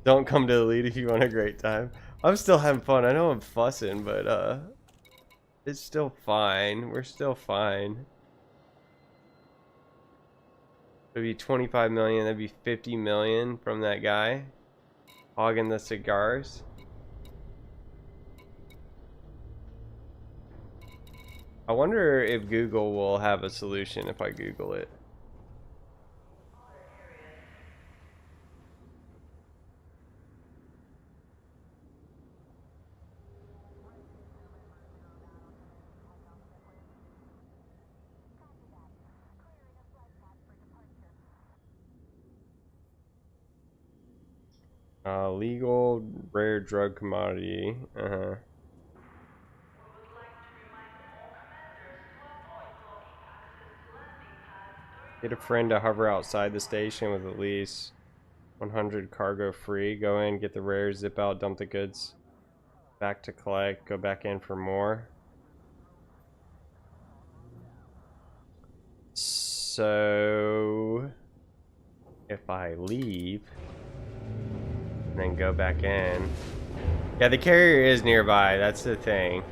Don't come to the lead if you want a great time. I'm still having fun. I know I'm fussing, but it's still fine. We're still fine. It'd be 25 million. That'd be 50 million from that guy hogging the cigars. I wonder if Google will have a solution if I Google it. Legal rare drug commodity. Get a friend to hover outside the station with at least 100 cargo free. Go in, get the rare, zip out, dump the goods. Back to collect, go back in for more. So if I leave and then go back in. Yeah, the carrier is nearby, that's the thing.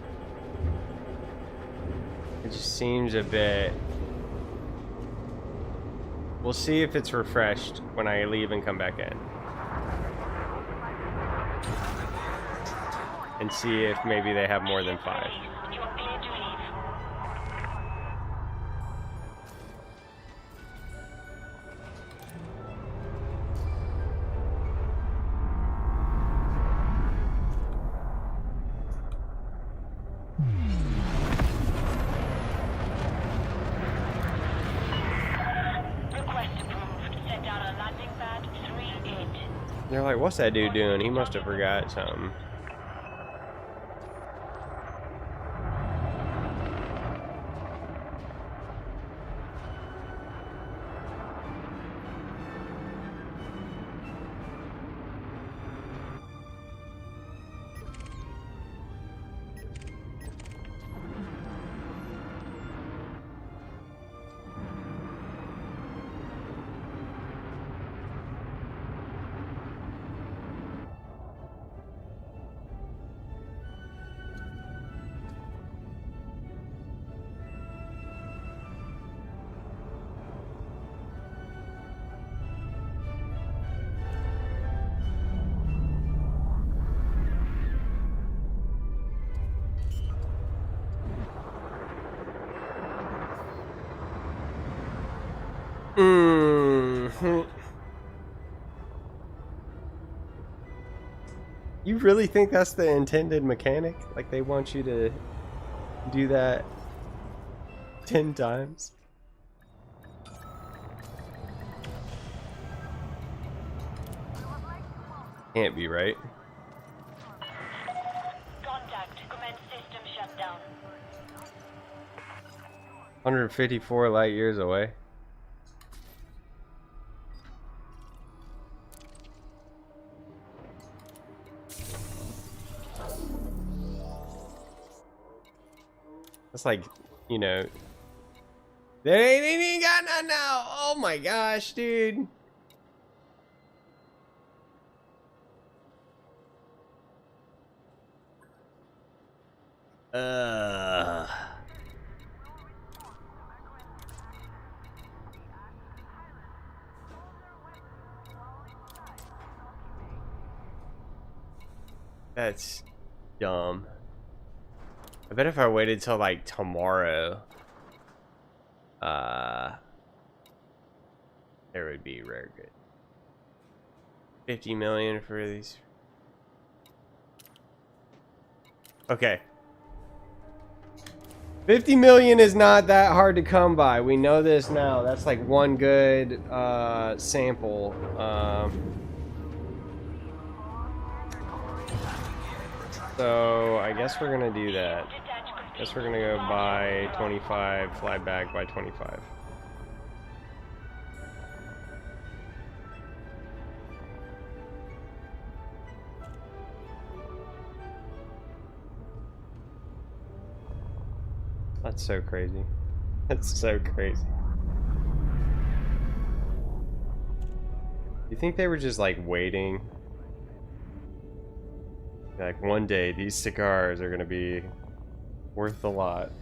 It just seems a bit... We'll see if it's refreshed when I leave and come back in. And see if maybe they have more than 5. You are clear to leave. Request approved. Set down on landing pad 38. They're like, what's that dude doing? He must have forgot something. You really think that's the intended mechanic? Like they want you to do that 10 times? Can't be, right? Contact. Commence system shutdown. 154 light years away. That's like, you know, they ain't even got none now. Oh my gosh, dude. That's dumb. I bet if I waited till like tomorrow, there would be rare good. 50 million for these. Okay. 50 million is not that hard to come by. We know this now. That's like one good sample. So I guess we're gonna do that. Guess we're gonna go by 25, fly back by 25. That's so crazy. That's so crazy. You think they were just like waiting? Like one day these cigars are gonna be worth a lot.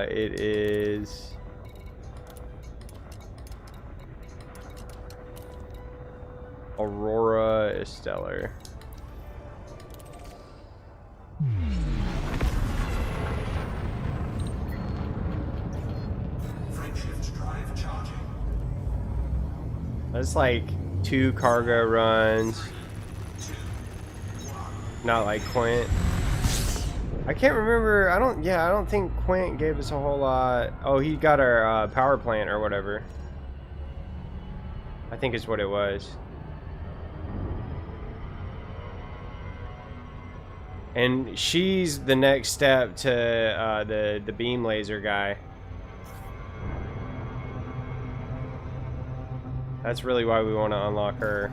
It is Aurora Esteller. Frameshift drive charging. That's like 2 cargo runs. Not like Quint. I can't remember. I don't think Quint gave us a whole lot. Oh, he got our power plant or whatever. I think is what it was. And she's the next step to the beam laser guy. That's really why we want to unlock her.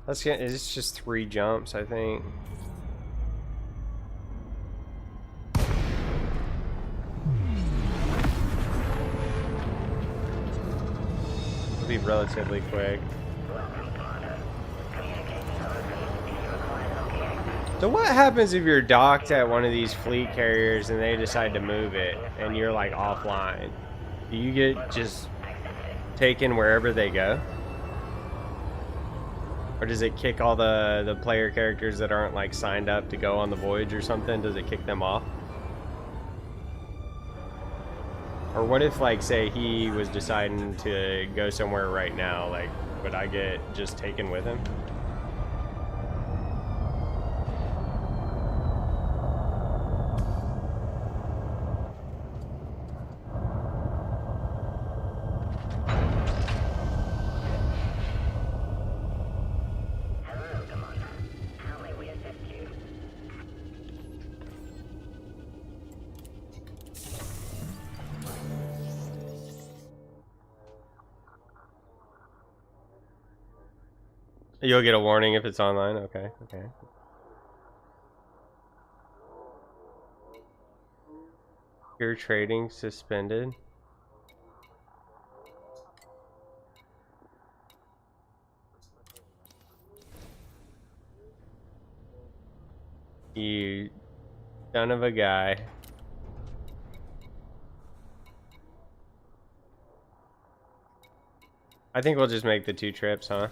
Let's get. It's just 3 jumps, I think. It'll be relatively quick. So what happens if you're docked at one of these fleet carriers and they decide to move it and you're like offline? Do you get just taken wherever they go? Or does it kick all the player characters that aren't like signed up to go on the voyage or something? Does it kick them off? Or what if, like, say he was deciding to go somewhere right now, like, would I get just taken with him? You'll get a warning if it's online? Okay, okay. Your trading suspended. You son of a guy. I think we'll just make the 2 trips, huh?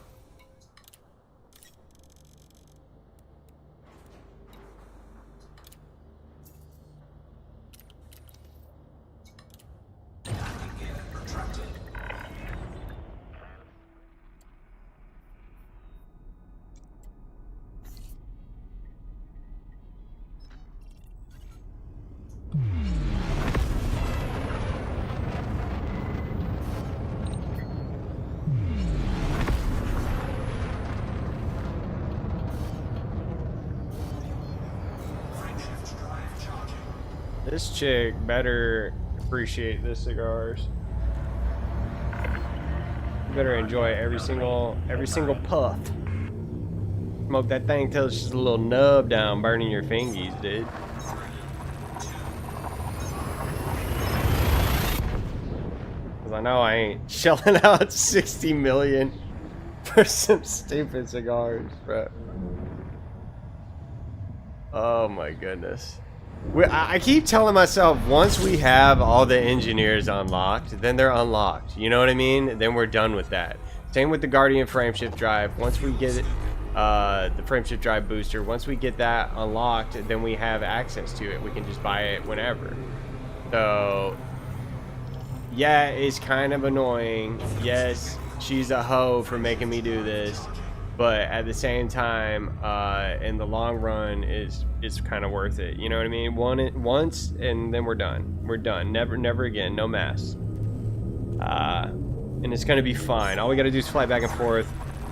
This chick better appreciate the cigars. You better enjoy every single puff. Smoke that thing till it's just a little nub down, burning your fingies, dude. Cause I know I ain't shelling out 60 million for some stupid cigars, bro. Oh my goodness. I keep telling myself once we have all the engineers unlocked, then they're unlocked. You know what I mean? Then we're done with that. Same with the Guardian frameshift drive. Once we get the frameshift drive booster, once we get that unlocked, then we have access to it. We can just buy it whenever. So, yeah, it's kind of annoying. Yes, she's a hoe for making me do this. But at the same time, in the long run, it's kind of worth it. You know what I mean? Once, and then we're done. We're done. Never again. No mess. And it's gonna be fine. All we gotta do is fly back and forth.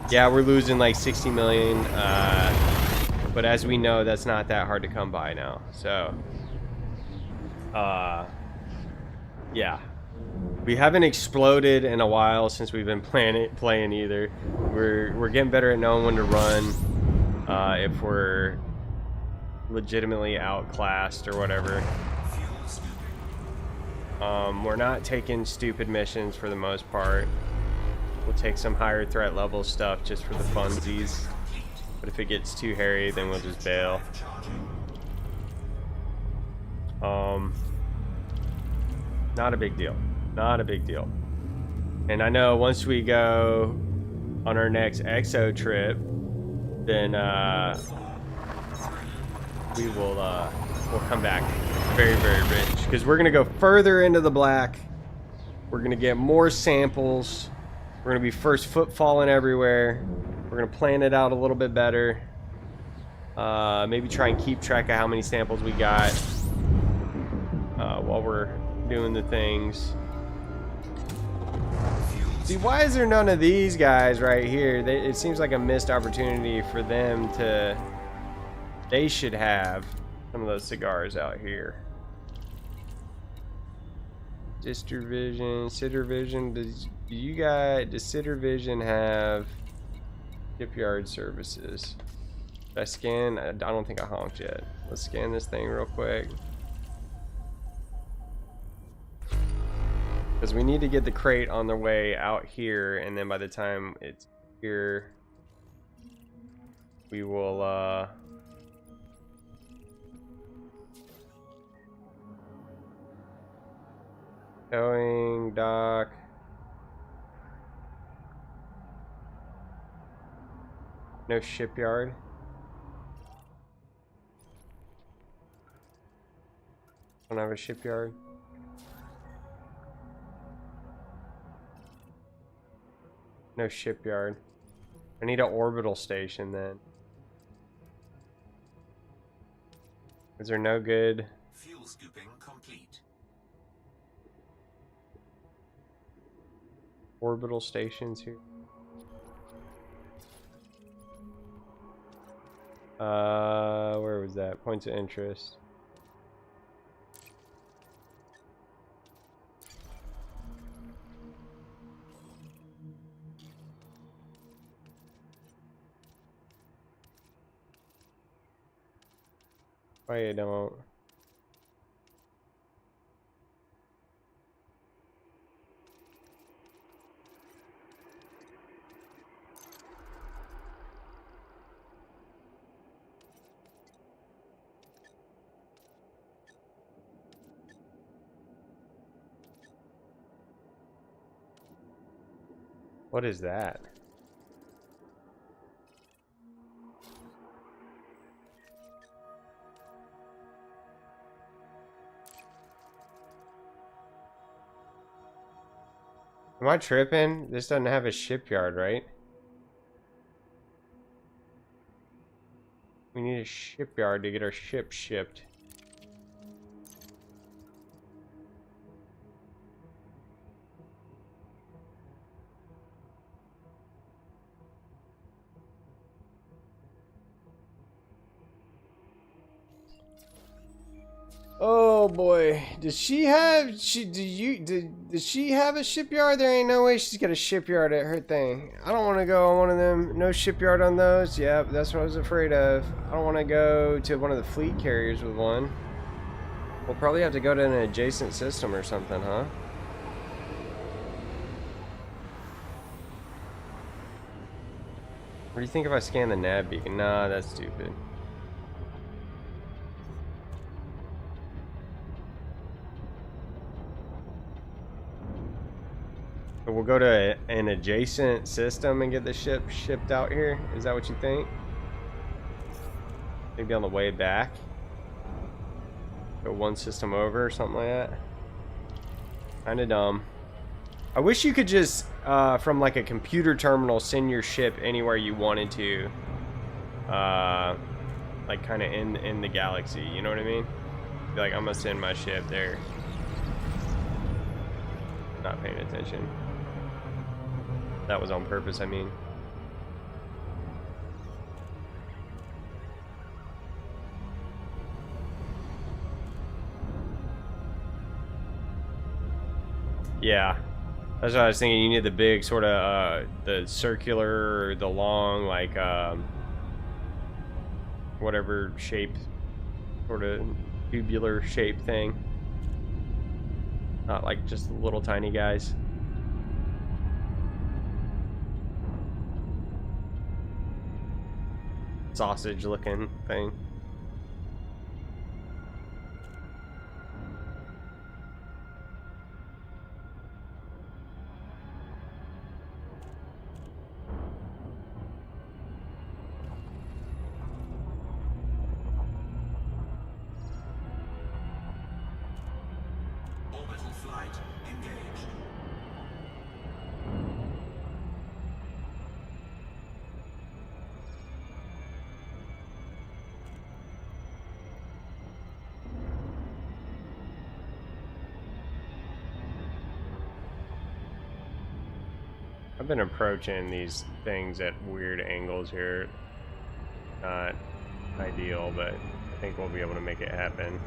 Yeah, we're losing like 60 million. But as we know, that's not that hard to come by now. So, yeah. We haven't exploded in a while since we've been playing either. We're getting better at knowing when to run if we're legitimately outclassed or whatever. We're not taking stupid missions for the most part. We'll take some higher threat level stuff just for the funsies. But if it gets too hairy, then we'll just bail. Not a big deal. Not a big deal. And I know once we go on our next EXO trip, then we'll come back very, very rich. Because we're going to go further into the black. We're going to get more samples. We're going to be first foot falling everywhere. We're going to plan it out a little bit better. Maybe try and keep track of how many samples we got while we're doing the things. See, why is there none of these guys right here? It seems like a missed opportunity for them to... They should have some of those cigars out here. Distrivision, Sittervision, does Sittervision have shipyard services? Did I scan? I don't think I honked yet. Let's scan this thing real quick. Because we need to get the crate on the way out here, and then by the time it's here, we will, towing, dock. No shipyard. Don't have a shipyard. No shipyard. I need an orbital station then. Is there no good Fuel scooping complete. orbital stations here? Where was that? Points of interest. Why you don't? What is that? Am I tripping? This doesn't have a shipyard, right? We need a shipyard to get our ship shipped. Oh, Oh boy, does she have? Does she have a shipyard? There ain't no way she's got a shipyard at her thing. I don't want to go on one of them. No shipyard on those. Yep, that's what I was afraid of. I don't want to go to one of the fleet carriers with one. We'll probably have to go to an adjacent system or something, huh? What do you think if I scan the nav beacon? Nah, that's stupid. But we'll go to an adjacent system and get the ship shipped out here. Is that what you think? Maybe on the way back. Go one system over or something like that. Kinda dumb. I wish you could just, from like a computer terminal, send your ship anywhere you wanted to. Like kinda in the galaxy, you know what I mean? Be like, I'm gonna send my ship there. Not paying attention. That was on purpose, I mean. Yeah. That's what I was thinking. You need the big sort of, the circular, or the long, like, whatever shape, sort of tubular shape thing. Not like just little tiny guys. Sausage looking thing. Orbital flight engaged. I've been approaching these things at weird angles here. Not ideal, but I think we'll be able to make it happen.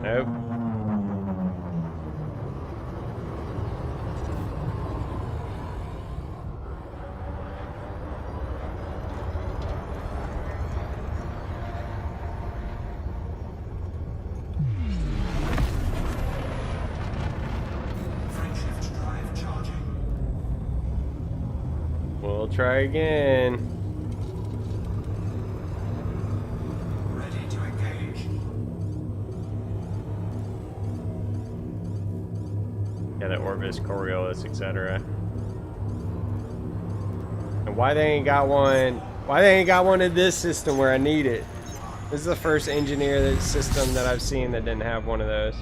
Nope. Frameshift drive charging. We'll try again. Ready to engage. Yeah, the Orbis, Coriolis, etc. And why they ain't got one? Why they ain't got one in this system where I need it? This is the first engineer system that I've seen that didn't have one of those.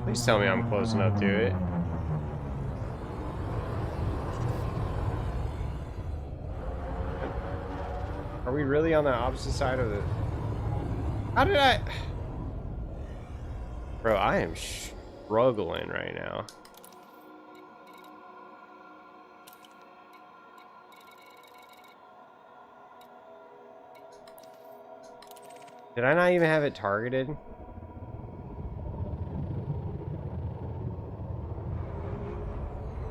Please tell me I'm close enough to it. Are we really on the opposite side of the... How did I... Bro, I am struggling right now. Did I not even have it targeted?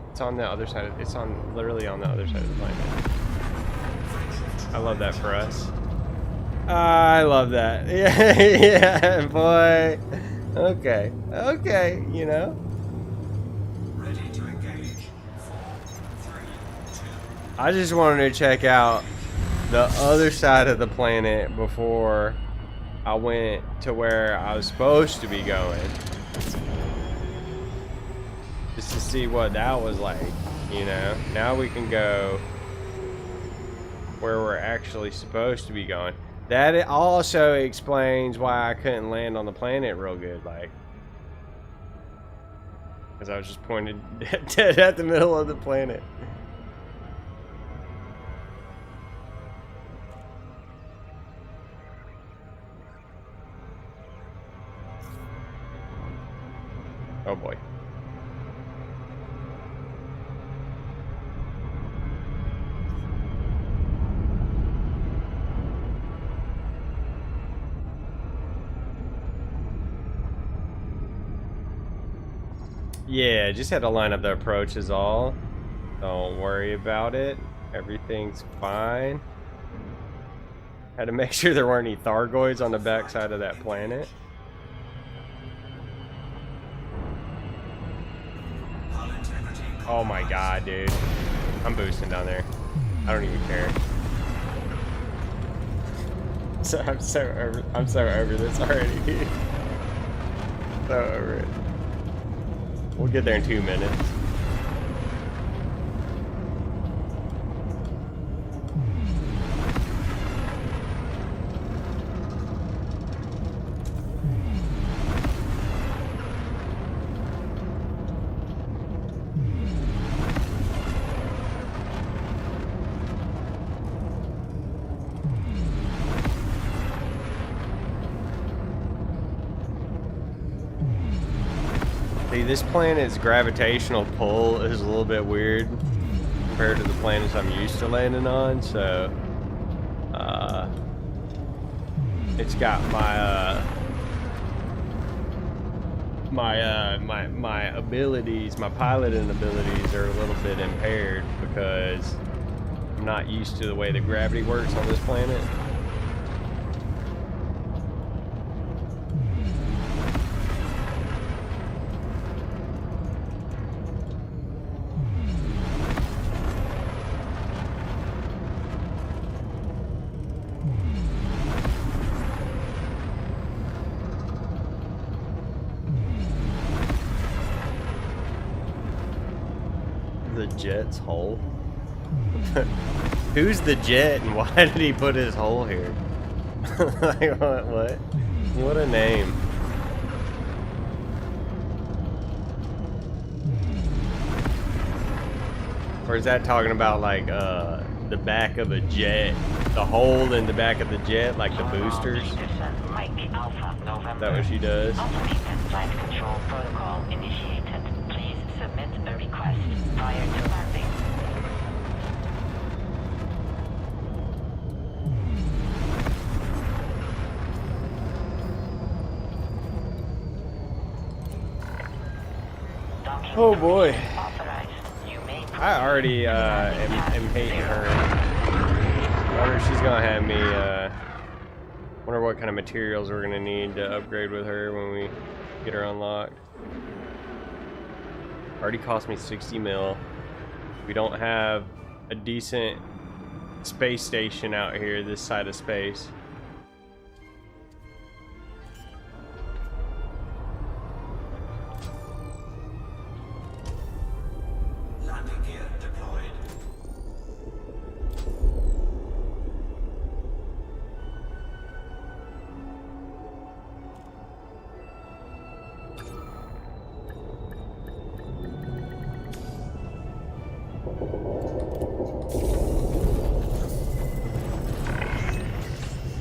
It's on the other side of, it's on literally on the other side of the planet. I love that for us. I love that. Yeah, yeah, boy. Okay, okay, you know. Ready to engage. 4, 3, 2. I just wanted to check out the other side of the planet before I went to where I was supposed to be going. Just to see what that was like, you know. Now we can go where we're actually supposed to be going. That also explains why I couldn't land on the planet real good, like, because I was just pointed dead at the middle of the planet. Oh boy. Yeah, just had to line up the approach is all. Don't worry about it. Everything's fine. Had to make sure there weren't any Thargoids on the backside of that planet. Hull integrity. Oh my god, dude. I'm boosting down there. I don't even care. So I'm so over this already, dude. So over it. We'll get there in 2 minutes. See, this planet's gravitational pull is a little bit weird compared to the planets I'm used to landing on, so it's got my abilities, my piloting abilities are a little bit impaired because I'm not used to the way the gravity works on this planet. The jet's hole? Who's the jet and why did he put his hole here? Like, what? What a name. Or is that talking about like the back of a jet? The hole in the back of the jet, like the boosters? Is that what she does? Automated flight control protocol initiated. Please submit a request prior to landing. Docking Oh boy. authorized. You may I already am hating her. Wonder if she's gonna have me wonder what kind of materials we're gonna need to upgrade with her when we get her unlocked. Already cost me 60 mil. We don't have a decent space station out here this side of space. Landing gear deployed.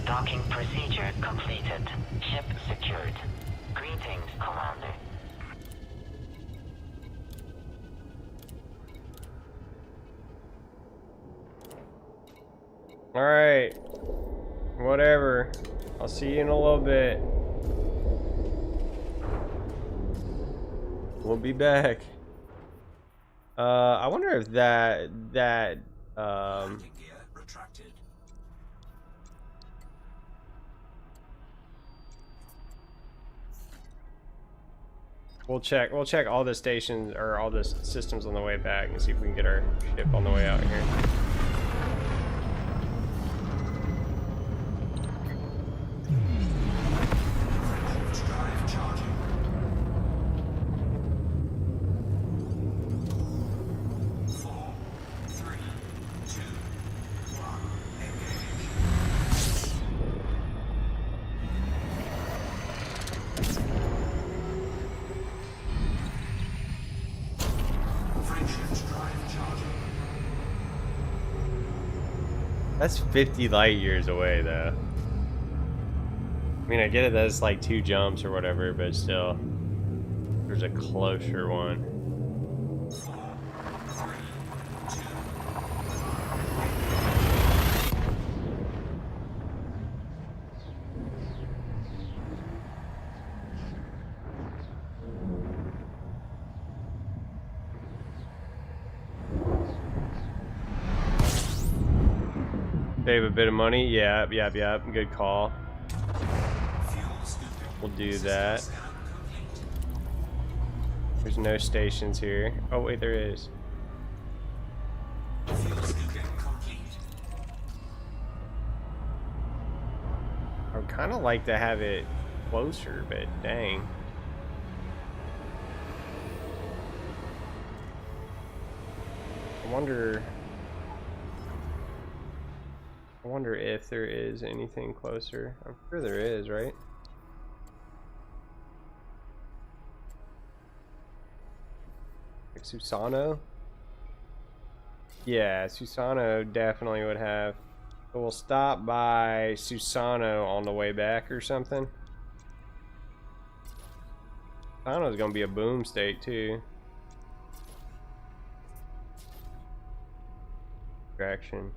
Docking procedure completed. Ship secured. Greetings, Commander. Alright. Whatever. I'll see you in a little bit. We'll be back. I wonder if that Landing gear retracted. we'll check all the stations or all the systems on the way back and see if we can get our ship on the way out here. Frameshift drive charging. 4, 3, 2, 1. Engage. Frameshift drive charging. That's 50 light years away, though. I mean, I get it that it's like 2 jumps or whatever, but still, there's a closer one. 4, 3, 2. Save a bit of money. Yep. Good call. Fuel scooping. We'll do System that. scan complete. There's no stations here. Oh wait, there is. Fuel scooping complete. I would kind of like to have it closer, but dang. I wonder if there is anything closer. I'm sure there is, right? Like Susano? Yeah, Susano definitely would have. So we'll stop by Susano on the way back or something. Susano's gonna be a boom state too. Traction.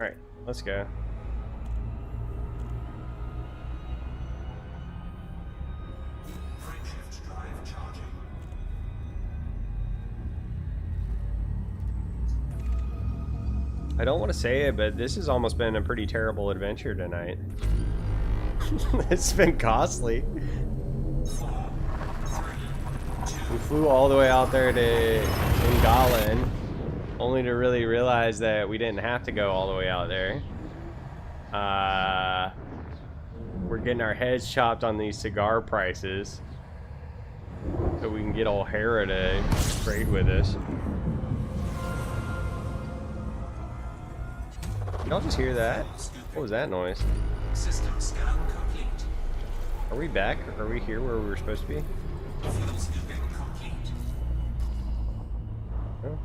Alright, let's go. Frameshift drive charging. I don't want to say it, but this has almost been a pretty terrible adventure tonight. It's been costly. 4, 3, 2. We flew all the way out there to Ingalen, only to really realize that we didn't have to go all the way out there. We're getting our heads chopped on these cigar prices, so we can get O'Hara to trade with us. Y'all just hear that? What was that noise? System scan complete. Are we back? Are we here where we were supposed to be? Fuel scooping complete. Oh.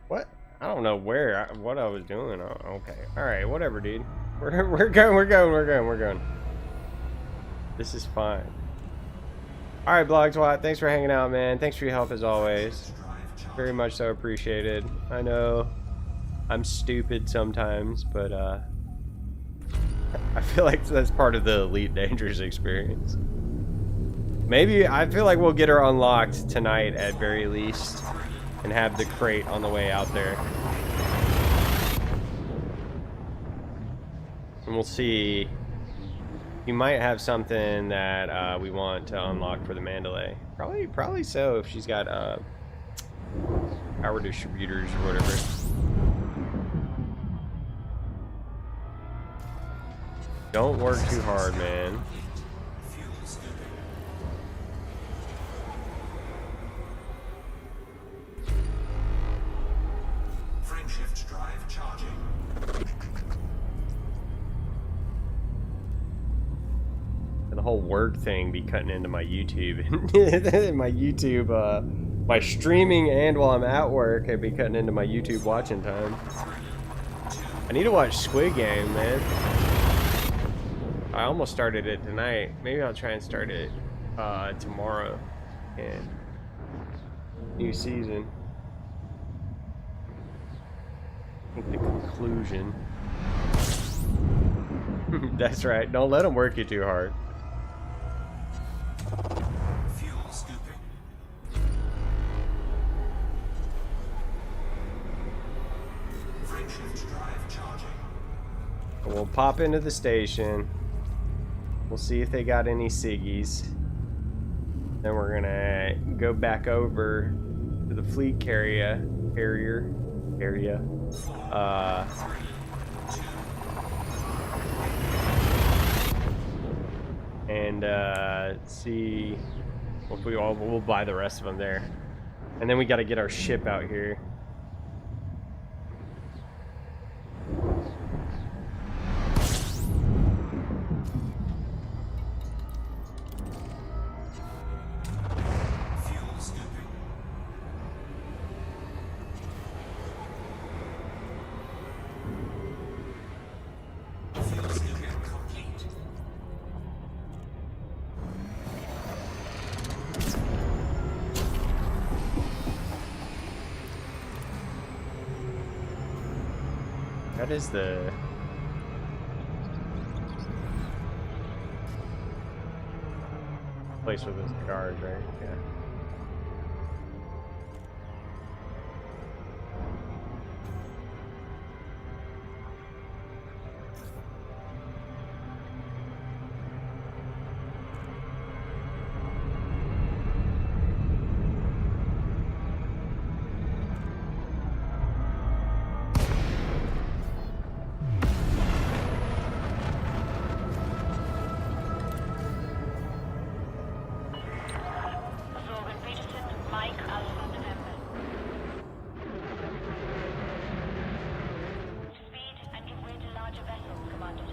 What? I don't know what I was doing. Oh, okay. All right. Whatever, dude. We're going. This is fine. All right, Blog Twat. Thanks for hanging out, man. Thanks for your help as always. Very much so appreciated. I know I'm stupid sometimes, but I feel like that's part of the Elite Dangerous experience. Maybe I feel like we'll get her unlocked tonight at very least, and have the crate on the way out there. And we'll see. You might have something that we want to unlock for the Mandalay. Probably so if she's got power distributors or whatever. Don't work too hard, man. Fuel scooping. Frameshift drive charging. the whole work thing be cutting into my YouTube. My YouTube, my streaming, and while I'm at work, I'd be cutting into my YouTube watching time. I need to watch Squid Game, man. I almost started it tonight. Maybe I'll try and start it tomorrow. And new season. I think the conclusion. That's right. Don't let them work you too hard. Fuel scooping. Frameshift drive charging. We'll pop into the station. We'll see if they got any ciggies. Then we're gonna go back over to the fleet carrier area. And see if we'll buy the rest of them there. And then we got to get our ship out here. Fuel scooping. Fuel scooping complete. That is the place with the cigars, right? Yeah. Logan Peterson, Mike Alpha November. Speed and give way to larger vessels, Commander.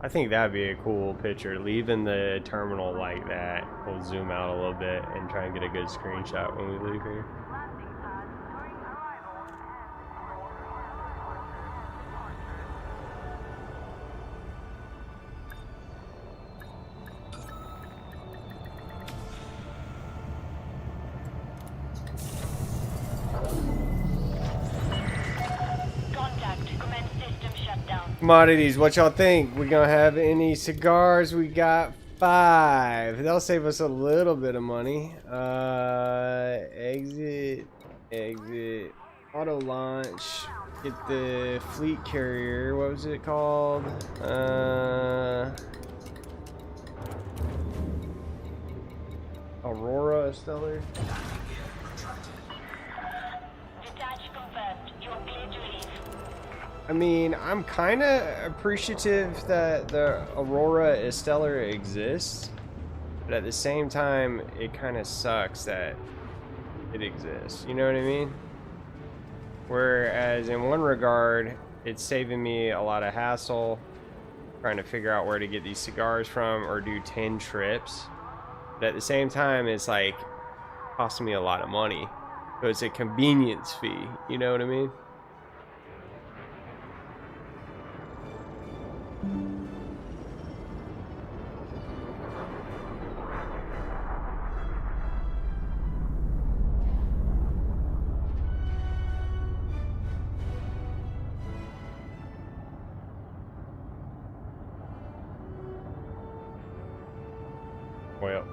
I think that'd be a cool picture. Leaving the terminal like that. We'll zoom out a little bit and try and get a good screenshot when we leave here. Contact. Commence system shutdown. Commodities, what y'all think? We gonna have any cigars? We got 5. They'll save us a little bit of money. Exit, auto launch, get the fleet carrier. What was it called? Aurora Stellar. Detach confirmed. You are cleared to leave. I mean, I'm kind of appreciative that the Aurora Stellar exists, but at the same time, it kind of sucks that it exists. You know what I mean? Whereas in one regard, it's saving me a lot of hassle trying to figure out where to get these cigars from or do 10 trips. But at the same time, it's like costing me a lot of money. So it's a convenience fee. You know what I mean? Well,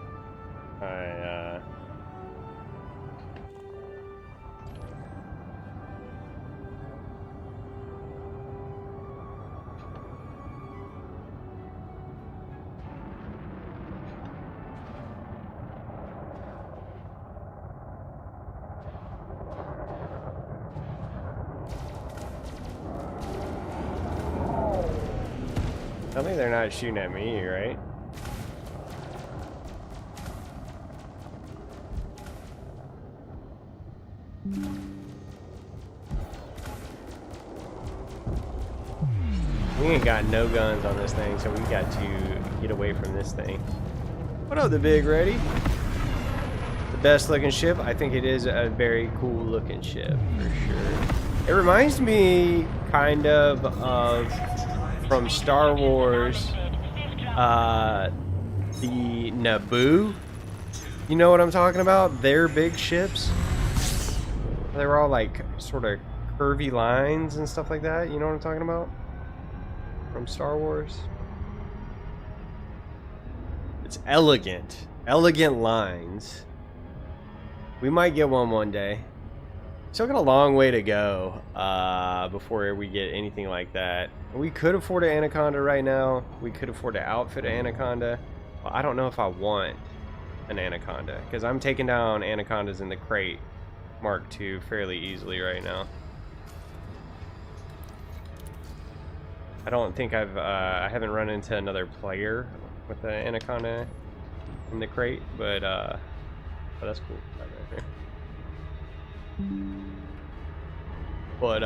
Tell me they're not shooting at me, right? We ain't got no guns on this thing, so we got to get away from this thing. What up, the Big Ready? The best looking ship? I think it is a very cool looking ship, for sure. It reminds me kind of from Star Wars, the Naboo. You know what I'm talking about? Their big ships. They were all like sort of curvy lines and stuff like that. You know what I'm talking about? From Star Wars. It's elegant. Elegant lines. We might get one day. Still got a long way to go before we get anything like that. We could afford an Anaconda right now. We could afford to outfit an Anaconda. Well, I don't know if I want an Anaconda, because I'm taking down Anacondas in the Crate Mark II fairly easily right now. I don't think I haven't run into another player with the Anaconda in the Crate, but oh, that's cool right there. But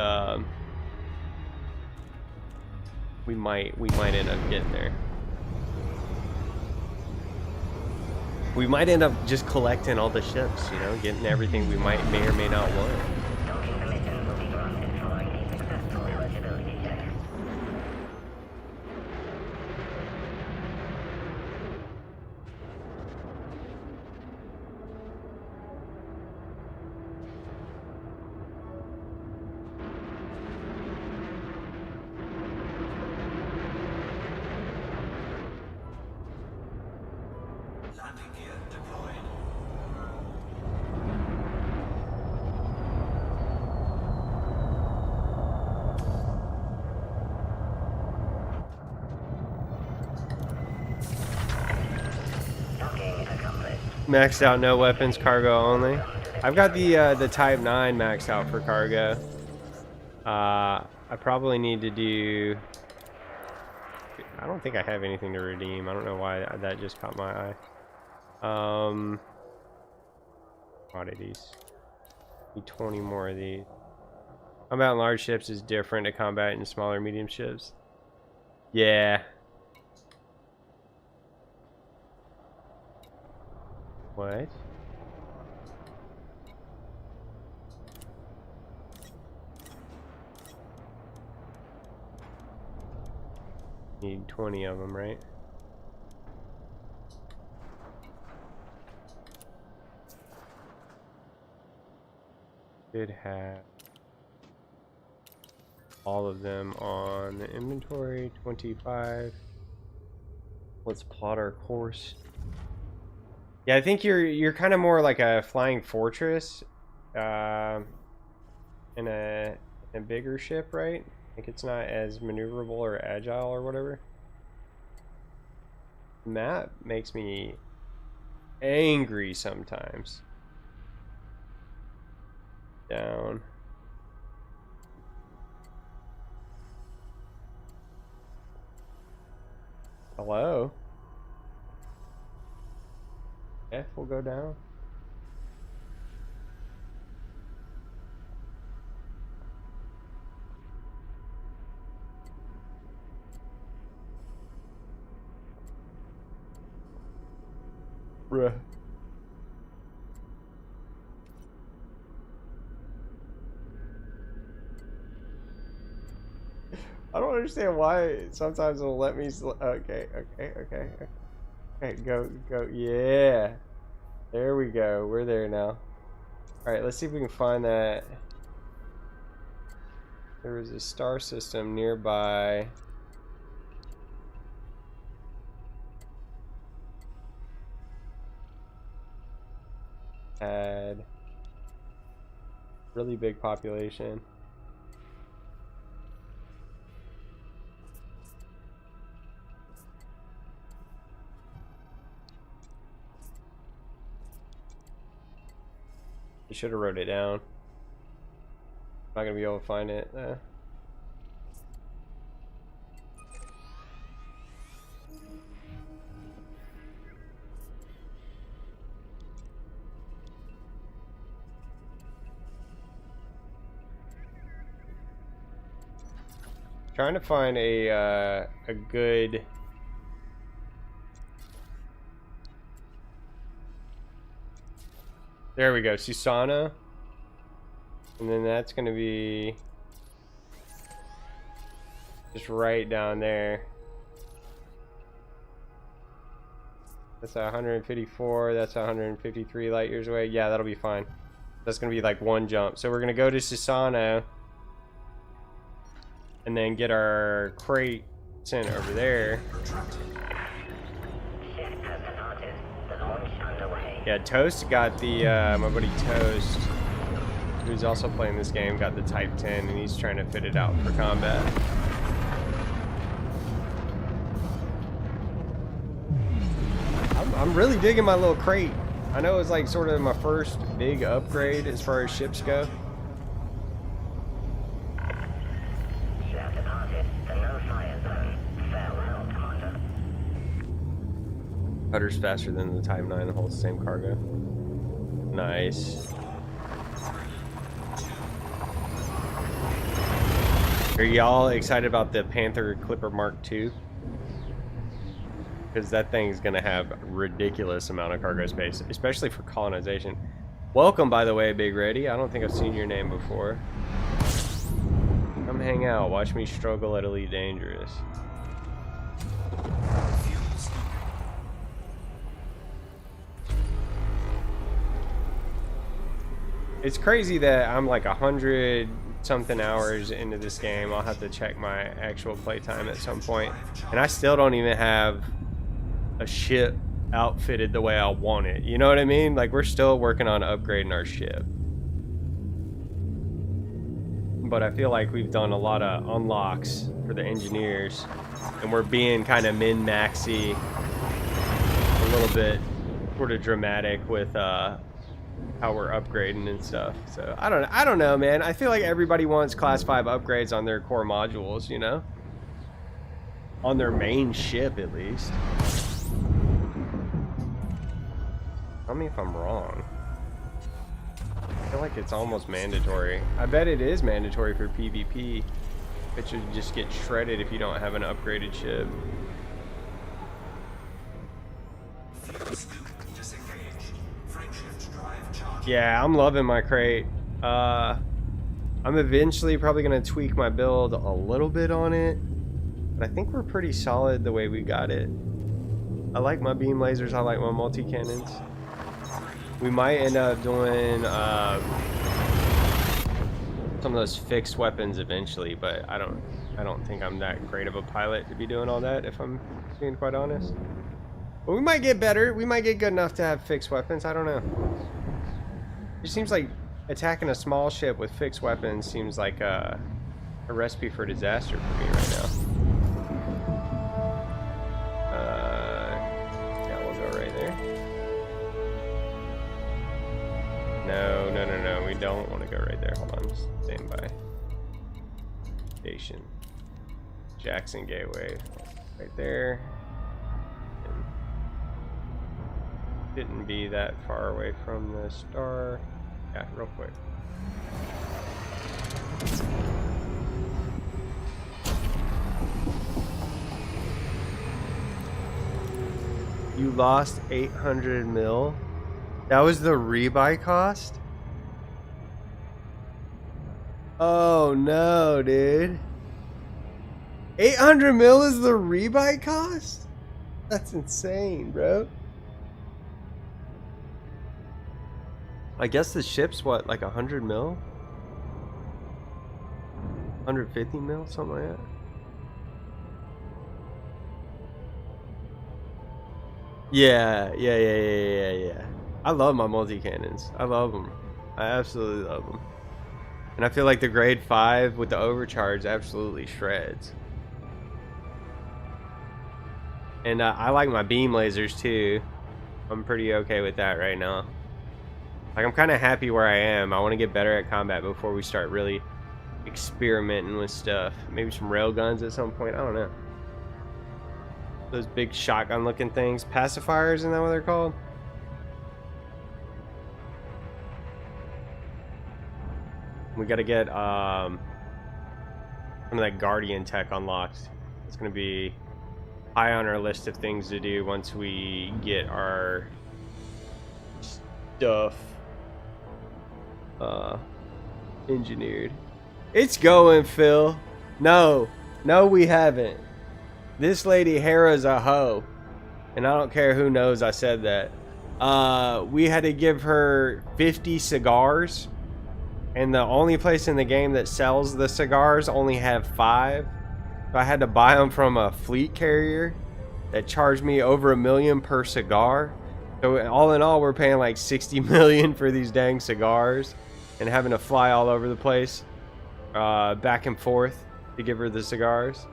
we might end up getting there. We might end up just collecting all the ships, you know, getting everything we may or may not want. Docking permission will be granted following a successful eligibility check. Landing gear deployed. Docking accomplished. Maxed out, no weapons, cargo only. I've got the Type 9 maxed out for cargo. I probably need to do... I don't think I have anything to redeem. I don't know why that just caught my eye. Commodities. Need 20 more of these. Combat in large ships is different to combat in smaller medium ships. Yeah. What? Need 20 of them, right? Did have all of them on the inventory. 25. Let's plot our course. Yeah, I think you're kind of more like a flying fortress in a bigger ship, right? Like it's not as maneuverable or agile or whatever. The map makes me angry sometimes. Down. Hello? F will go down. Bruh. I don't understand why sometimes it'll let me okay, go, yeah. There we go, we're there now. Alright, let's see if we can find that. There was a star system nearby. Had really big population. You should have wrote it down. Not gonna be able to find it. Trying to find a good. There we go, Susana. And then that's gonna be just right down there. That's 154, that's 153 light years away. Yeah, that'll be fine. That's gonna be like one jump. So we're gonna go to Susano and then get our crate sent over there. Shift has been halted. The launch underway. Yeah, Toast got the, my buddy Toast, who's also playing this game, got the Type 10, and he's trying to fit it out for combat. I'm really digging my little crate. I know it's like sort of my first big upgrade as far as ships go. Shift departed. The no-fire zone. Farewell, Commander. Cutter's faster than the Type 9 and holds the same cargo. Nice. Are y'all excited about the Panther Clipper Mark II? Because that thing's gonna have a ridiculous amount of cargo space, especially for colonization. Welcome, by the way, Big Ready. I don't think I've seen your name before. Come hang out. Watch me struggle at Elite Dangerous. It's crazy that I'm like 100 something hours into this game. I'll have to check my actual playtime at some point, and I still don't even have a ship outfitted the way I want it. You know what I mean? Like, we're still working on upgrading our ship, but I feel like we've done a lot of unlocks for the engineers, and we're being kind of min-maxy, a little bit sort of dramatic with how we're upgrading and stuff. So I don't know, man. I feel like everybody wants class 5 upgrades on their core modules, you know, on their main ship at least. Tell me if I'm wrong. I feel like it's almost mandatory. I bet it is mandatory for PvP. It should just get shredded if you don't have an upgraded ship. Yeah, I'm loving my crate. I'm eventually probably gonna tweak my build a little bit on it, but I think we're pretty solid the way we got it. I like my beam lasers. I like my multi-cannons. We might end up doing some of those fixed weapons eventually, but I don't think I'm that great of a pilot to be doing all that, if I'm being quite honest. But we might get better. We might get good enough to have fixed weapons. I don't know. It seems like attacking a small ship with fixed weapons seems like a recipe for disaster for me right now. Yeah, we'll go right there. No, no, no, no. We don't want to go right there. Hold on. Just stand by. Station. Jackson Gateway. Right there. And didn't be that far away from the star. Yeah, real quick. You lost 800 mil? That was the rebuy cost? Oh no, dude. 800 mil is the rebuy cost? That's insane, bro. I guess the ship's what, like 100 mil? 150 mil, something like that? Yeah. I love my multi-cannons. I love them. I absolutely love them. And I feel like the grade 5 with the overcharge absolutely shreds. And I like my beam lasers too. I'm pretty okay with that right now. Like, I'm kind of happy where I am. I want to get better at combat before we start really experimenting with stuff. Maybe some rail guns at some point. I don't know. Those big shotgun looking things. Pacifiers, isn't that what they're called? We got to get some of that Guardian tech unlocked. It's gonna be high on our list of things to do once we get our stuff engineered. It's going, Phil. No, we haven't. This lady Hera's a hoe, and I don't care who knows I said that. We had to give her 50 cigars, and the only place in the game that sells the cigars only have 5. So I had to buy them from a fleet carrier that charged me over $1 million per cigar. So all in all, we're paying like $60 million for these dang cigars, and having to fly all over the place, back and forth to give her the cigars.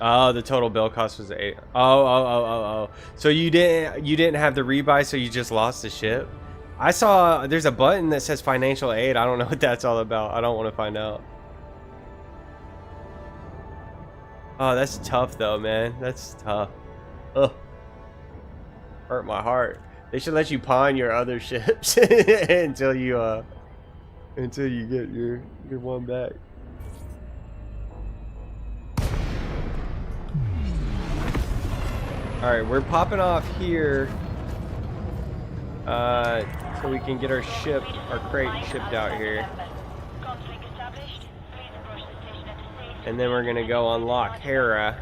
Oh, the total bill cost was 8. Oh. So you didn't have the rebuy, so you just lost the ship. I saw there's a button that says financial aid. I don't know what that's all about. I don't want to find out. Oh, that's tough though, man. That's tough. Ugh. Hurt my heart. They should let you pawn your other ships until you get your one back. All right, we're popping off here, so we can get our crate shipped out here, and then we're gonna go unlock Hera.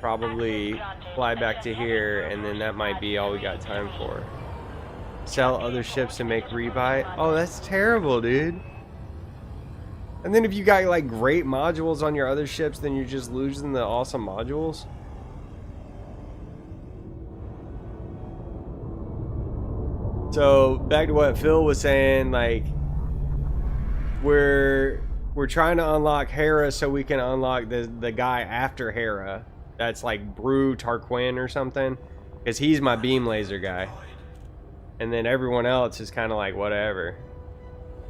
Probably fly back to here, and then that might be all we got time for. Sell other ships and make rebuy. Oh, that's terrible, dude. And then if you got like great modules on your other ships, then you're just losing the awesome modules. So back to what Phil was saying, like we're trying to unlock Hera so we can unlock the guy after Hera. That's like Brew Tarquin or something, because he's my beam laser guy. And then everyone else is kind of like whatever.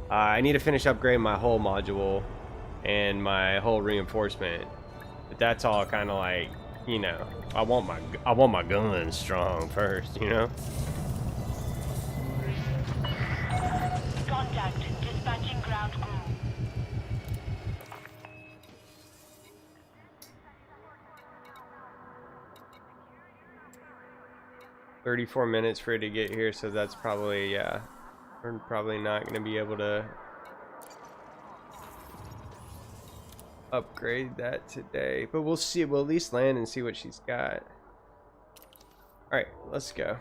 I need to finish upgrading my whole module and my whole reinforcement, but that's all kind of like, you know, I want my guns strong first, you know. Contact. Dispatching ground crew. $34 minutes for it to get here, so that's probably, yeah, we're probably not going to be able to upgrade that today, but we'll see. We'll at least land and see what she's got. All right, let's go.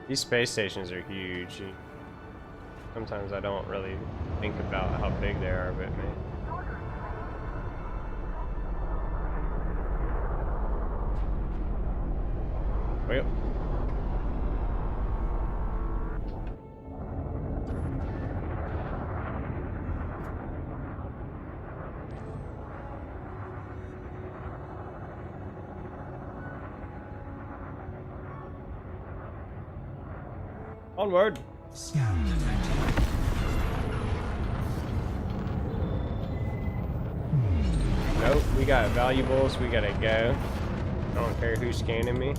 These space stations are huge. Sometimes I don't really think about how big they are, but man. Well. Onward. Scan detected. Nope, we got valuables, we gotta go. I don't care who's scanning me.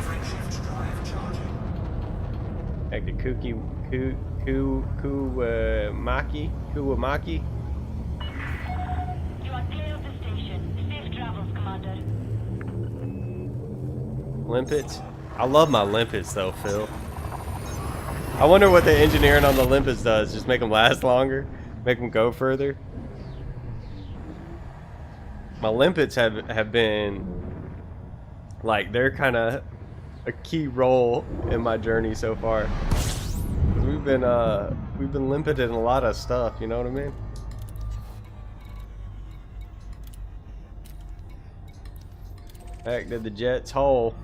Frameshift drive charging. Like the Kuwamaki. You are clear of the station. Safe travels, Commander. Limpets. I love my limpets though, Phil. I wonder what the engineering on the limpets does. Just make them last longer? Make them go further? My limpets have been like, they're kind of a key role in my journey so far. 'Cause we've been limping in a lot of stuff, you know what I mean? Back to the Jet's hole.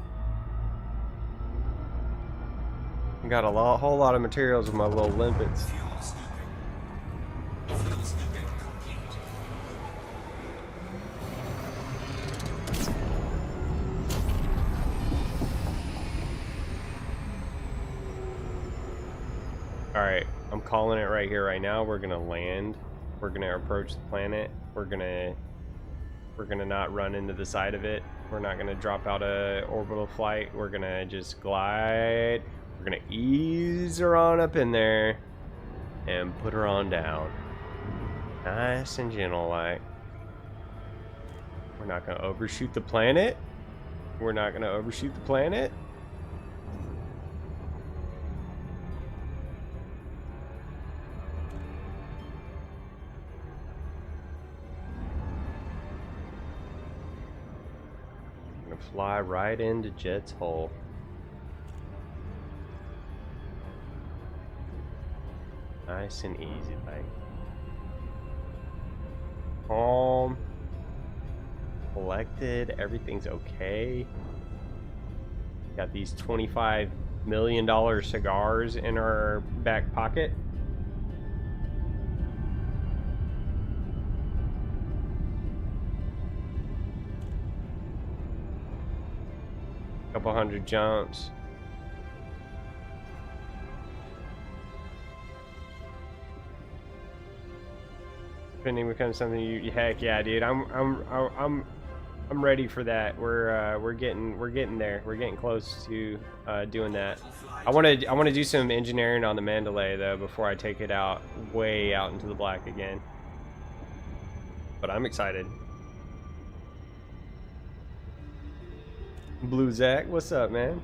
Got a whole lot of materials with my little limpets. Fuel snipping. Fuel snipping complete. Alright, I'm calling it right here, right now. We're gonna land. We're gonna approach the planet. We're gonna not run into the side of it. We're not gonna drop out a orbital flight. We're gonna just glide. We're gonna ease her on up in there and put her on down. Nice and gentle like. We're not gonna overshoot the planet. We're not gonna overshoot the planet. Gonna fly right into Jet's hole. Nice and easy, like. Calm. Collected. Everything's okay. Got these $25 million cigars in our back pocket. Couple hundred jumps. Spending becomes something you heck yeah, dude. I'm ready for that. We're getting there. We're getting close to doing that. I want to do some engineering on the Mandalay though before I take it out way out into the black again. But I'm excited. Blue Zach, what's up, man?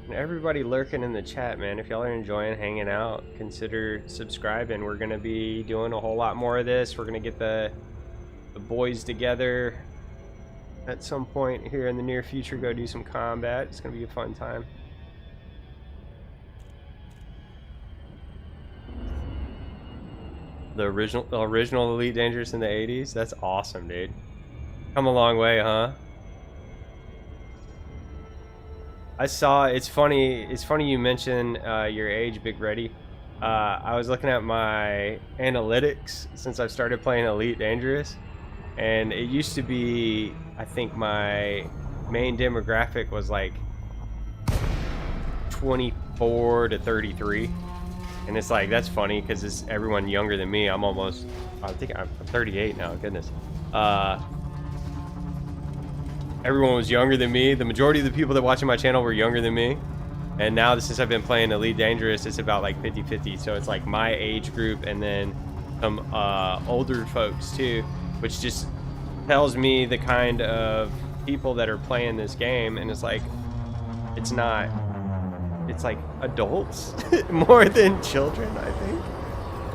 And everybody lurking in the chat, man. If y'all are enjoying hanging out, consider subscribing. We're gonna be doing a whole lot more of this. We're gonna get the boys together at some point here in the near future. Go do some combat. It's gonna be a fun time. The original Elite Dangerous in the 80s. That's awesome, dude. Come a long way, huh? I saw, it's funny you mention your age, Big Reddy. I was looking at my analytics since I've started playing Elite Dangerous, and it used to be, I think my main demographic was like 24 to 33, and it's like, that's funny because it's everyone younger than me. I think I'm 38 now, goodness. Everyone was younger than me. The majority of the people that watching my channel were younger than me. And now since I've been playing Elite Dangerous, it's about like 50-50. So it's like my age group and then some older folks too, which just tells me the kind of people that are playing this game. And it's like, it's like adults more than children, I think.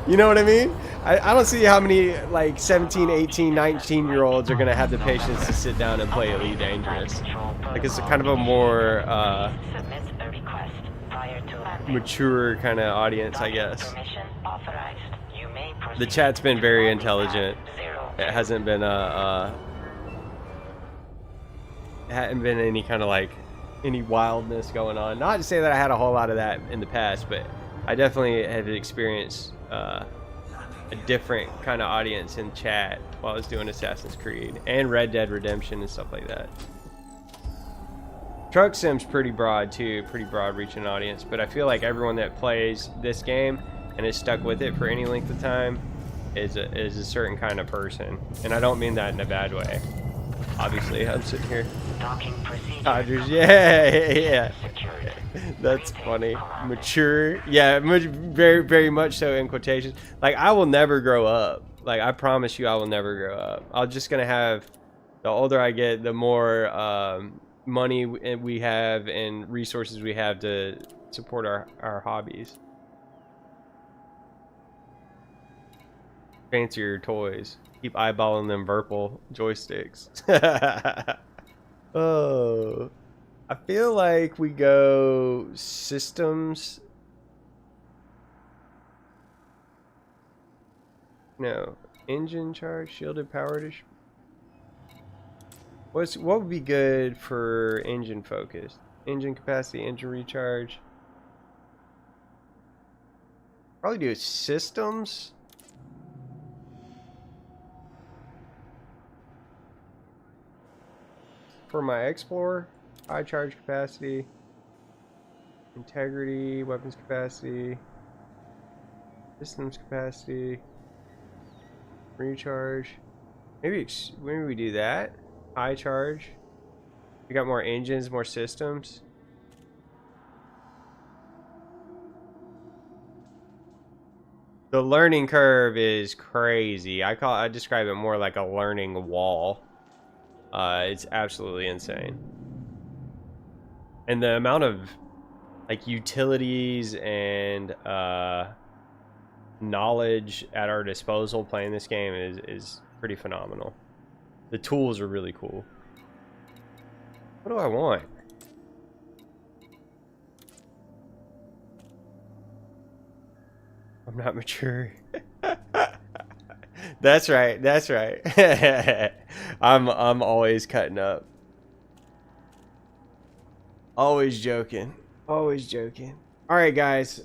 You know what I mean? I don't see how many like 17, 18, 19-year-olds are going to have the patience to sit down and play Elite Dangerous. Like it's kind of a more mature kind of audience, I guess. The chat's been very intelligent. It hasn't been any kind of like any wildness going on. Not to say that I had a whole lot of that in the past, but I definitely have experienced a different kind of audience in chat while I was doing Assassin's Creed and Red Dead Redemption and stuff like that. Truck Sim's pretty broad too, pretty broad reaching audience, but I feel like everyone that plays this game and is stuck with it for any length of time is a certain kind of person, and I don't mean that in a bad way. Obviously, I'm sitting here. Dodgers, yeah. That's funny. Mature, yeah, very, very much so in quotations. Like I will never grow up. Like I promise you, I will never grow up. I'm just gonna have. The older I get, the more money we have and resources we have to support our hobbies. Fancier toys. Keep eyeballing them Virpil joysticks. Oh. I feel like we go systems. No, engine charge, shielded power dish. What would be good for engine focus? Engine capacity, engine recharge. Probably do systems. For my Explorer, high charge capacity, integrity, weapons capacity, systems capacity, recharge. Maybe we do that. High charge. We got more engines, more systems. The learning curve is crazy. I describe it more like a learning wall. It's absolutely insane. And the amount of like utilities and knowledge at our disposal playing this game is pretty phenomenal. The tools are really cool. What do I want? I'm not mature. That's right. That's right. I'm always cutting up. Always joking. Always joking. All right, guys.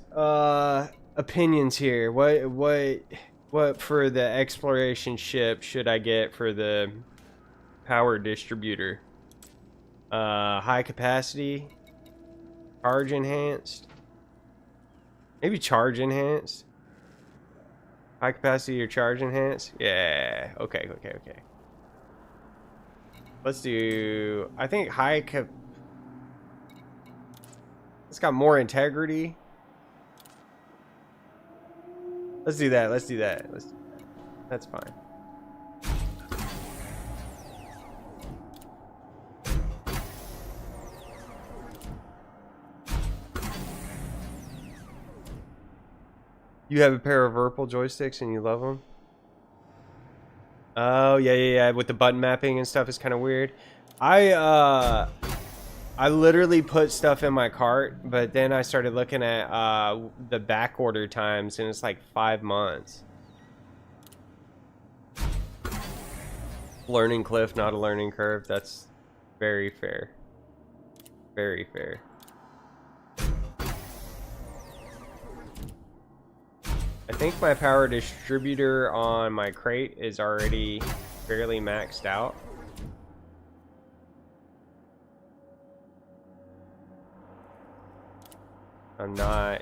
Opinions here. What for the exploration ship should I get for the power distributor? High capacity, charge enhanced. Maybe charge enhanced. High capacity or charge enhanced? Yeah. Okay. Let's do. I think high cap. It's got more integrity. Let's do that. That's fine. You have a pair of Virpil joysticks and you love them? Oh, yeah. With the button mapping and stuff is kind of weird. I literally put stuff in my cart, but then I started looking at the back order times, and it's like 5 months. Learning cliff, not a learning curve. That's very fair. Very fair. I think my power distributor on my crate is already fairly maxed out. I'm not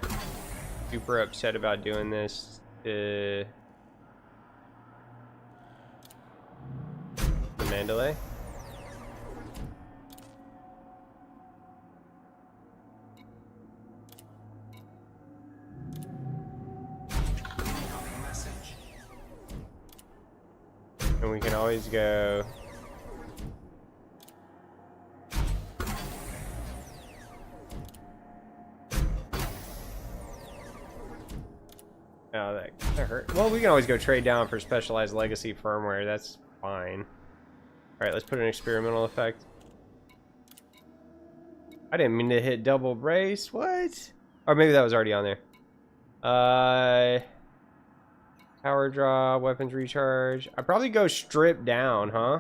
super upset about doing this. The Mandalay. Message. And we can always go. Oh, that hurt. Well, we can always go trade down for specialized legacy firmware. That's fine. Alright, let's put an experimental effect. I didn't mean to hit double brace. What? Or maybe that was already on there. Power draw, weapons recharge. I'd probably go strip down, huh?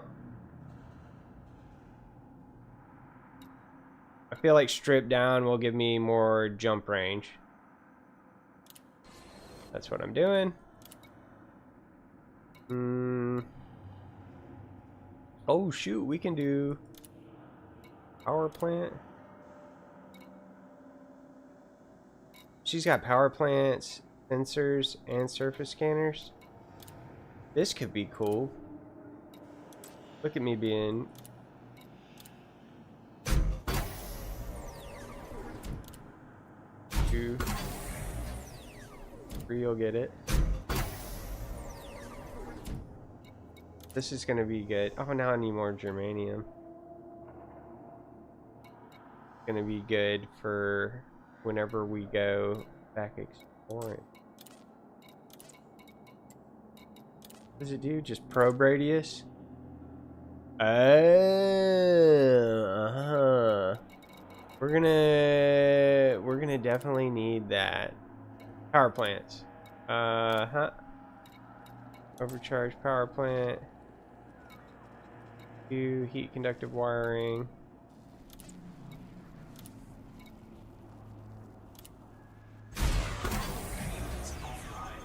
I feel like strip down will give me more jump range. That's what I'm doing. Oh shoot, we can do power plant. She's got power plants, sensors, and surface scanners. This could be cool. Look at me being... Two. Three, you'll get it. This is gonna be good. Oh, now I need more germanium. Gonna be good for whenever we go back exploring. What does it do? Just probe radius? We're gonna definitely need that. Power plants. Overcharged power plant. Do heat conductive wiring. Units offline.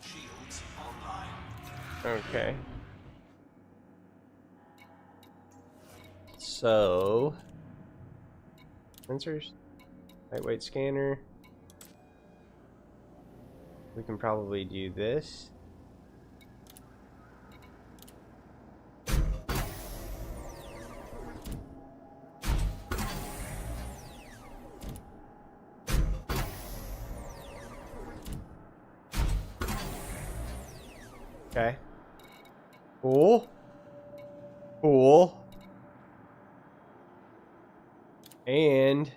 Shields online. Okay. So, sensors, lightweight scanner. We can probably do this. Okay. Cool. Cool. And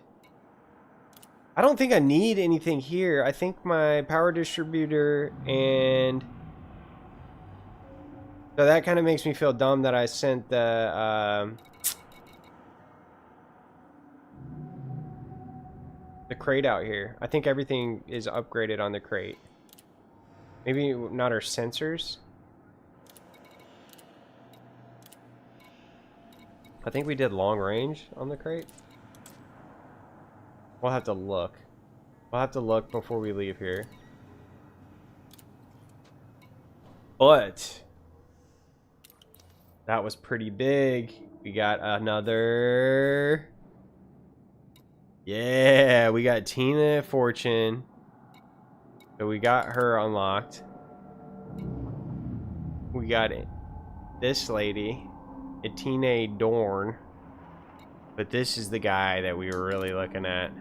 I don't think I need anything here. I think my power distributor and so that kind of makes me feel dumb that I sent the crate out here. I think everything is upgraded on the crate. Maybe not our sensors. I think we did long range on the crate. We'll have to look. We'll have to look before we leave here. But that was pretty big. We got another. Yeah, we got Tina Fortune. So we got her unlocked. We got it. This lady, Tina Dorn. But this is the guy that we were really looking at.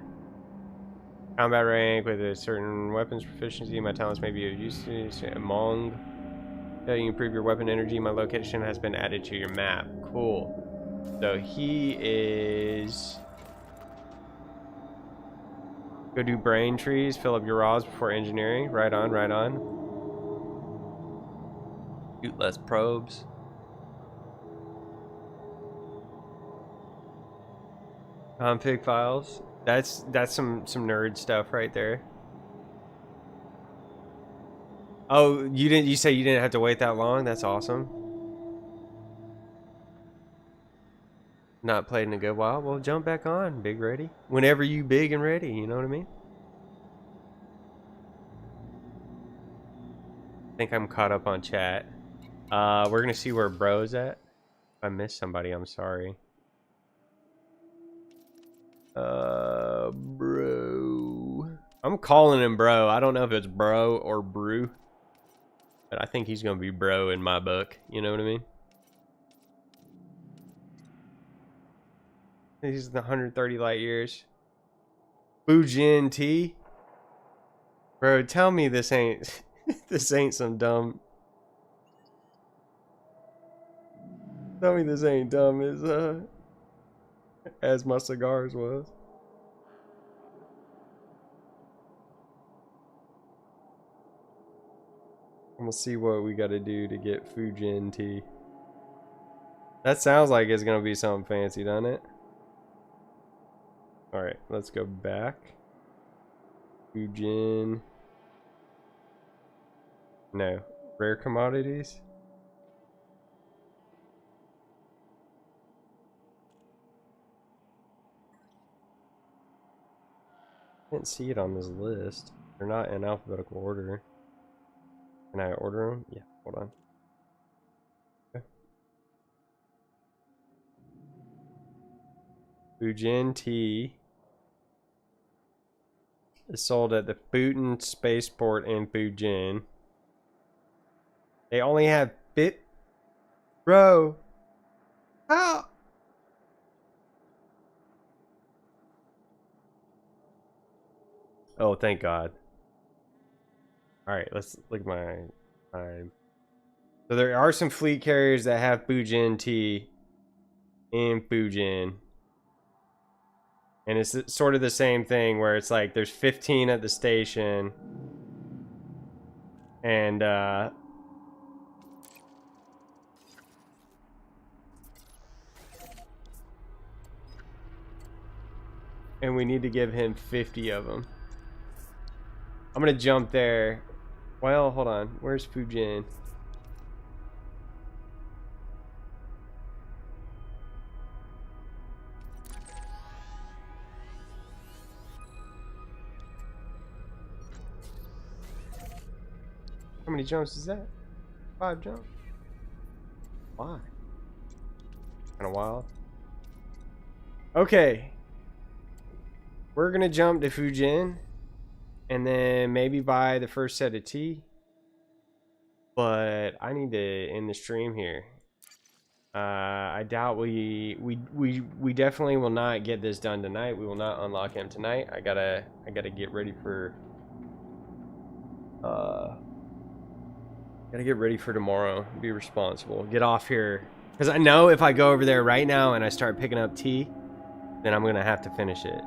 Combat rank with a certain weapons proficiency. My talents may be of use among. You improve your weapon energy. My location has been added to your map. Cool. So he is. Go do brain trees. Fill up your raws before engineering. Right on, right on. Shoot less probes. Config files. That's some nerd stuff right there. Oh, you say you didn't have to wait that long? That's awesome. Not played in a good while. Well, jump back on, big ready. Whenever you big and ready, you know what I mean? I think I'm caught up on chat. We're gonna see where bro's at. If I missed somebody, I'm sorry. Bro. I'm calling him bro. I don't know if it's bro or brew. But I think he's gonna be bro in my book. You know what I mean? He's the 130 light years. Fujin T. Bro, tell me this ain't this ain't some dumb. Tell me this ain't dumb as my cigars was. I'm gonna see what we gotta do to get Fujin T. That sounds like it's gonna be something fancy, doesn't it? Alright, let's go back. Fujin. No. Rare commodities? I didn't see it on this list. They're not in alphabetical order. Can I order them? Yeah, hold on. Okay. Fujin T is sold at the Futon Spaceport in Fujin. They only have Bro. How? Oh, thank God. Alright, let's look at my time. So there are some fleet carriers that have Fujin T in Fujin. And it's sort of the same thing where it's like there's 15 at the station. And and we need to give him 50 of them. I'm gonna jump there. Well, hold on. Where's Fujin? How many jumps is that? 5 jumps. Why? Kind of wild. Okay. We're gonna jump to Fujin. And then maybe buy the first set of tea. But I need to end the stream here. I doubt we definitely will not get this done tonight. We will not unlock him tonight. I gotta get ready for gotta get ready for tomorrow. Be responsible. Get off here. Because I know if I go over there right now and I start picking up tea, then I'm gonna have to finish it.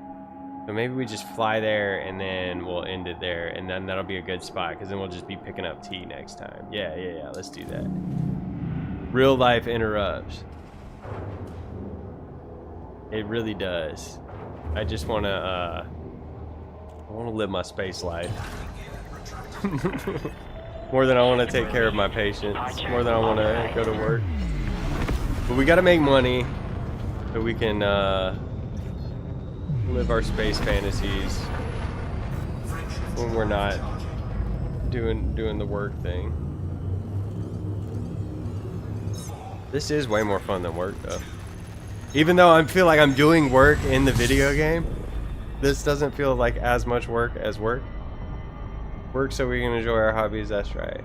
So maybe we just fly there and then we'll end it there, and then that'll be a good spot because then we'll just be picking up tea next time. Yeah, let's do that. Real life interrupts. It really does. I just want to live my space life. More than I want to take care of my patients. More than I want to go to work. But we got to make money so we can live our space fantasies when we're not doing the work thing. This is way more fun than work though. Even though I feel like I'm doing work in the video game, this doesn't feel like as much work as work. Work so we can enjoy our hobbies, that's right.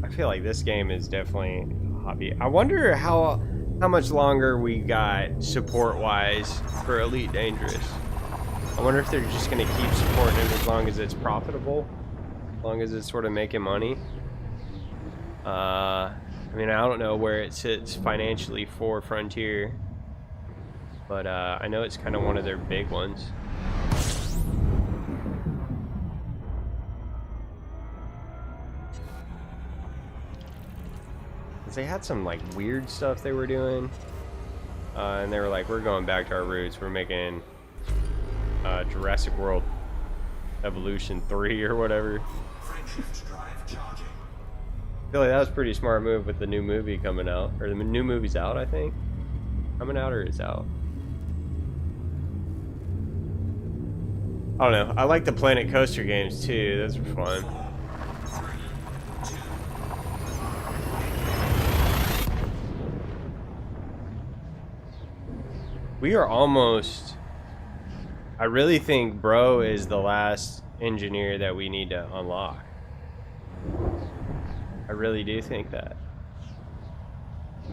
I feel like this game is definitely a hobby. I wonder how much longer we got support-wise for Elite Dangerous. I wonder if they're just going to keep supporting it as long as it's profitable, as long as it's sort of making money. I mean, I don't know where it sits financially for Frontier, but I know it's kind of one of their big ones. They had some like weird stuff they were doing, and they were like, we're going back to our roots, we're making Jurassic World Evolution 3 or whatever. I feel like that was a pretty smart move with the new movie coming out, or the new movie's out, I think. Coming out or is out? I don't know. I like the Planet Coaster games too, those are fun. We are almost... I really think Bro is the last engineer that we need to unlock. I really do think that.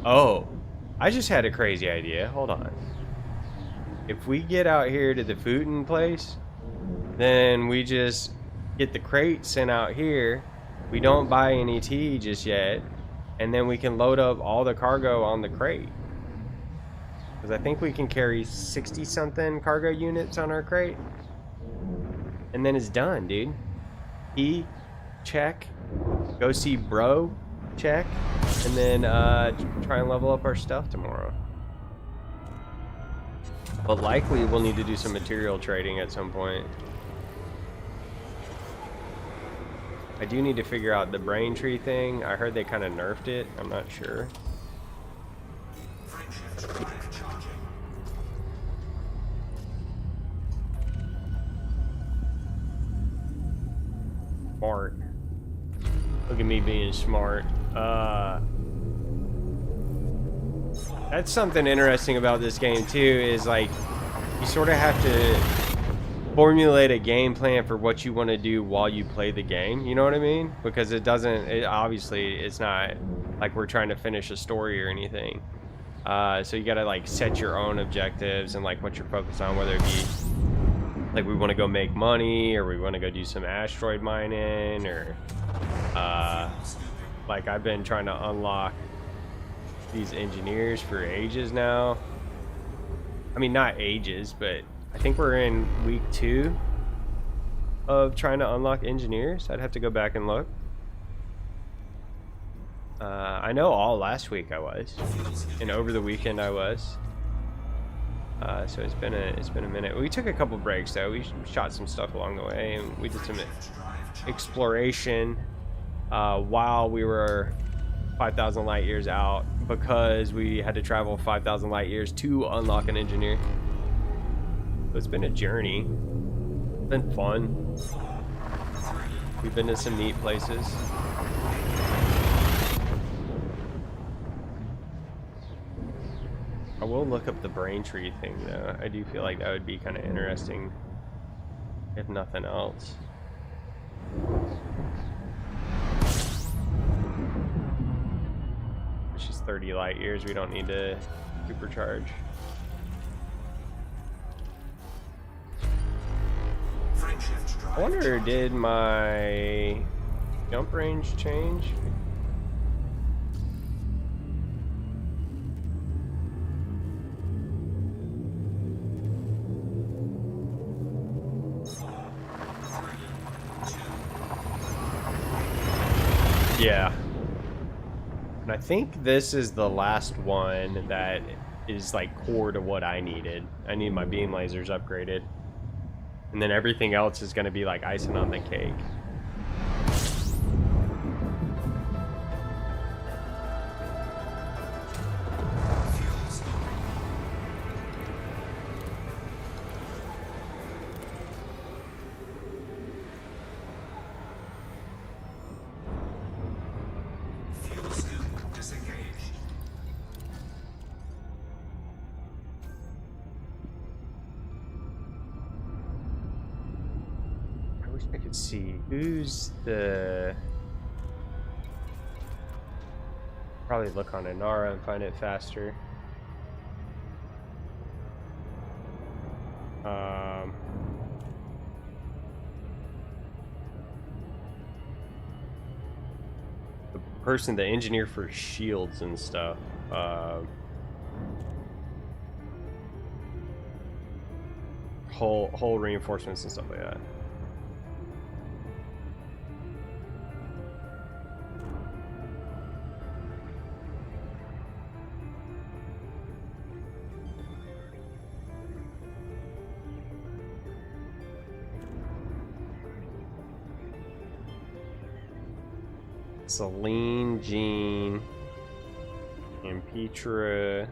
Oh, I just had a crazy idea. Hold on. If we get out here to the Futon place, then we just get the crate sent out here. We don't buy any tea just yet, and then we can load up all the cargo on the crate. Because I think we can carry 60-something cargo units on our crate. And then it's done, dude. E, check. Go see Bro, check. And then try and level up our stuff tomorrow. But likely we'll need to do some material trading at some point. I do need to figure out the Braintree thing. I heard they kind of nerfed it. I'm not sure. Smart. Look at me being smart. That's something interesting about this game too, is like you sort of have to formulate a game plan for what you want to do while you play the game, you know what I mean? Because obviously it's not like we're trying to finish a story or anything. So you gotta like set your own objectives and like what you're focused on, whether it be like we want to go make money, or we want to go do some asteroid mining, or like I've been trying to unlock these engineers for ages now. I mean, not ages, but I think we're in week 2 of trying to unlock engineers. I'd have to go back and look. I know all last week I was, and over the weekend I was. So it's been a minute. We took a couple breaks though. We shot some stuff along the way, and we did some exploration while we were 5,000 light years out, because we had to travel 5,000 light years to unlock an engineer. So it's been a journey. It's been fun. We've been to some neat places. I will look up the Braintree thing though. I do feel like that would be kind of interesting, if nothing else. It's just 30 light years. We don't need to supercharge. I wonder, did my jump range change? Yeah. And I think this is the last one that is like core to what I needed. I need my beam lasers upgraded. And then everything else is going to be like icing on the cake. I could see who's the. Probably look on Inara and find it faster. The person, the engineer for shields and stuff. Hull reinforcements and stuff like that. Celine, Jean, and Petra.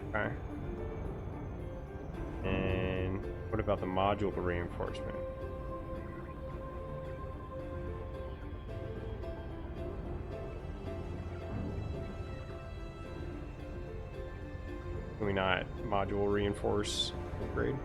Okay. And what about the module reinforcement? Can we not module reinforce upgrade?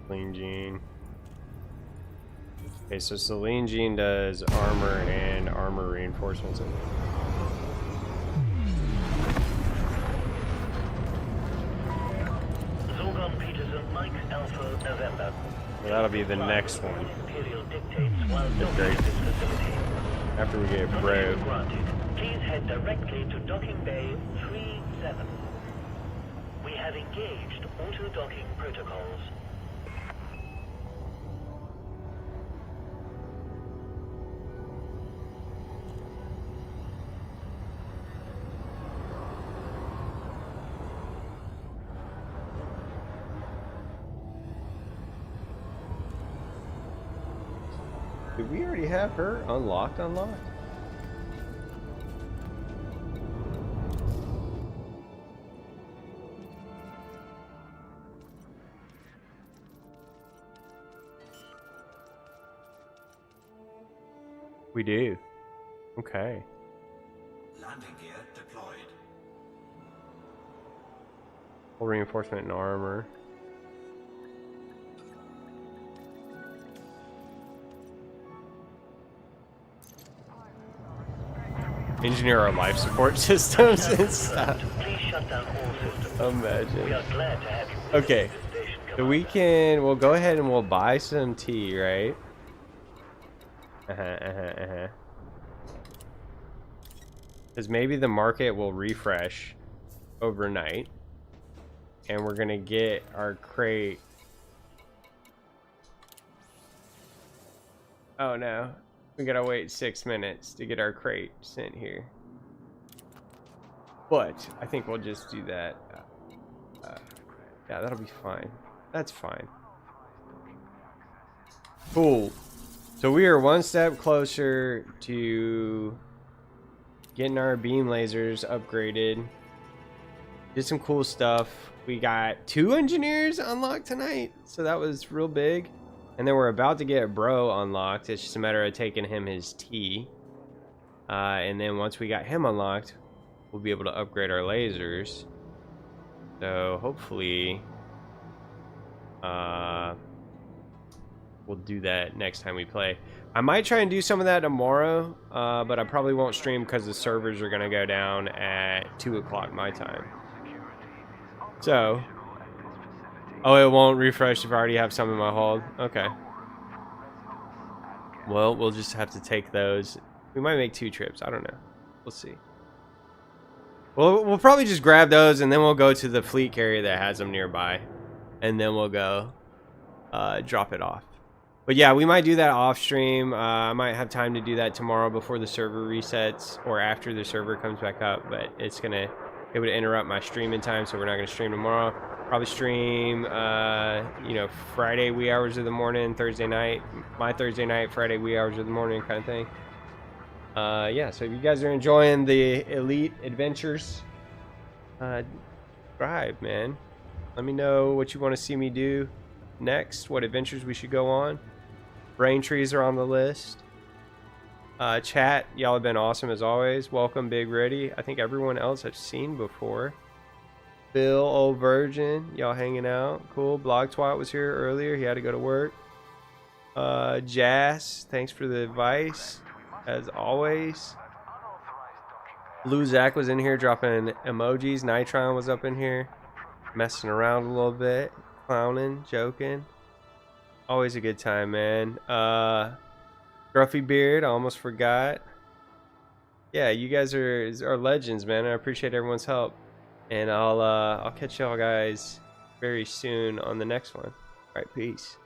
Celine Jean. Okay, so Celine Jean does armor and armor reinforcements. Zolgan Peterson, Mike Alpha November. Well, that'll be the next one. Imperial dictates while That's great. docking at this facility. After we get Permission Brave. granted. Please head directly to docking bay 37. We have engaged auto-docking protocols. Did we already have her unlocked? We do. Okay. landing gear deployed. Full reinforcement and armor. Engineer our life support systems and stuff. Please shut down all systems. We Imagine. are glad to have you with Okay. us at this station, So we Commander. we'll go ahead and we'll buy some tea, right? Because maybe the market will refresh overnight. And we're gonna get our crate. Oh no. We gotta wait 6 minutes to get our crate sent here. But I think we'll just do that. Yeah, that'll be fine. That's fine. Cool. So we are one step closer to getting our beam lasers upgraded. Did some cool stuff. We got 2 engineers unlocked tonight, so that was real big. And then we're about to get Bro unlocked. It's just a matter of taking him his T. And then once we got him unlocked, we'll be able to upgrade our lasers. So hopefully we'll do that next time we play. I might try and do some of that tomorrow, but I probably won't stream because the servers are going to go down at 2 o'clock my time. So, oh, it won't refresh if I already have some in my hold. Okay. Well, we'll just have to take those. We might make 2 trips. I don't know. We'll see. Well, we'll probably just grab those and then we'll go to the fleet carrier that has them nearby. And then we'll go drop it off. But yeah, we might do that off stream. I might have time to do that tomorrow before the server resets or after the server comes back up. But it would interrupt my streaming time, so we're not going to stream tomorrow. Probably stream, you know, Friday wee hours of the morning, Thursday night, my Thursday night, Friday wee hours of the morning kind of thing. Yeah, so if you guys are enjoying the Elite Adventures, subscribe, man. Let me know what you want to see me do next, what adventures we should go on. Brain trees are on the list. Chat, y'all have been awesome as always. Welcome, Big Ready. I think everyone else I've seen before. Bill, Old Virgin, y'all hanging out. Cool. Blog Twat was here earlier. He had to go to work. Jazz, thanks for the advice, as always. Blue Zach was in here dropping emojis. Nitron was up in here messing around a little bit, clowning, joking. Always a good time, man. Gruffy Beard, I almost forgot. Yeah, you guys are legends, man. I appreciate everyone's help. And I'll catch y'all guys very soon on the next one. All right, peace.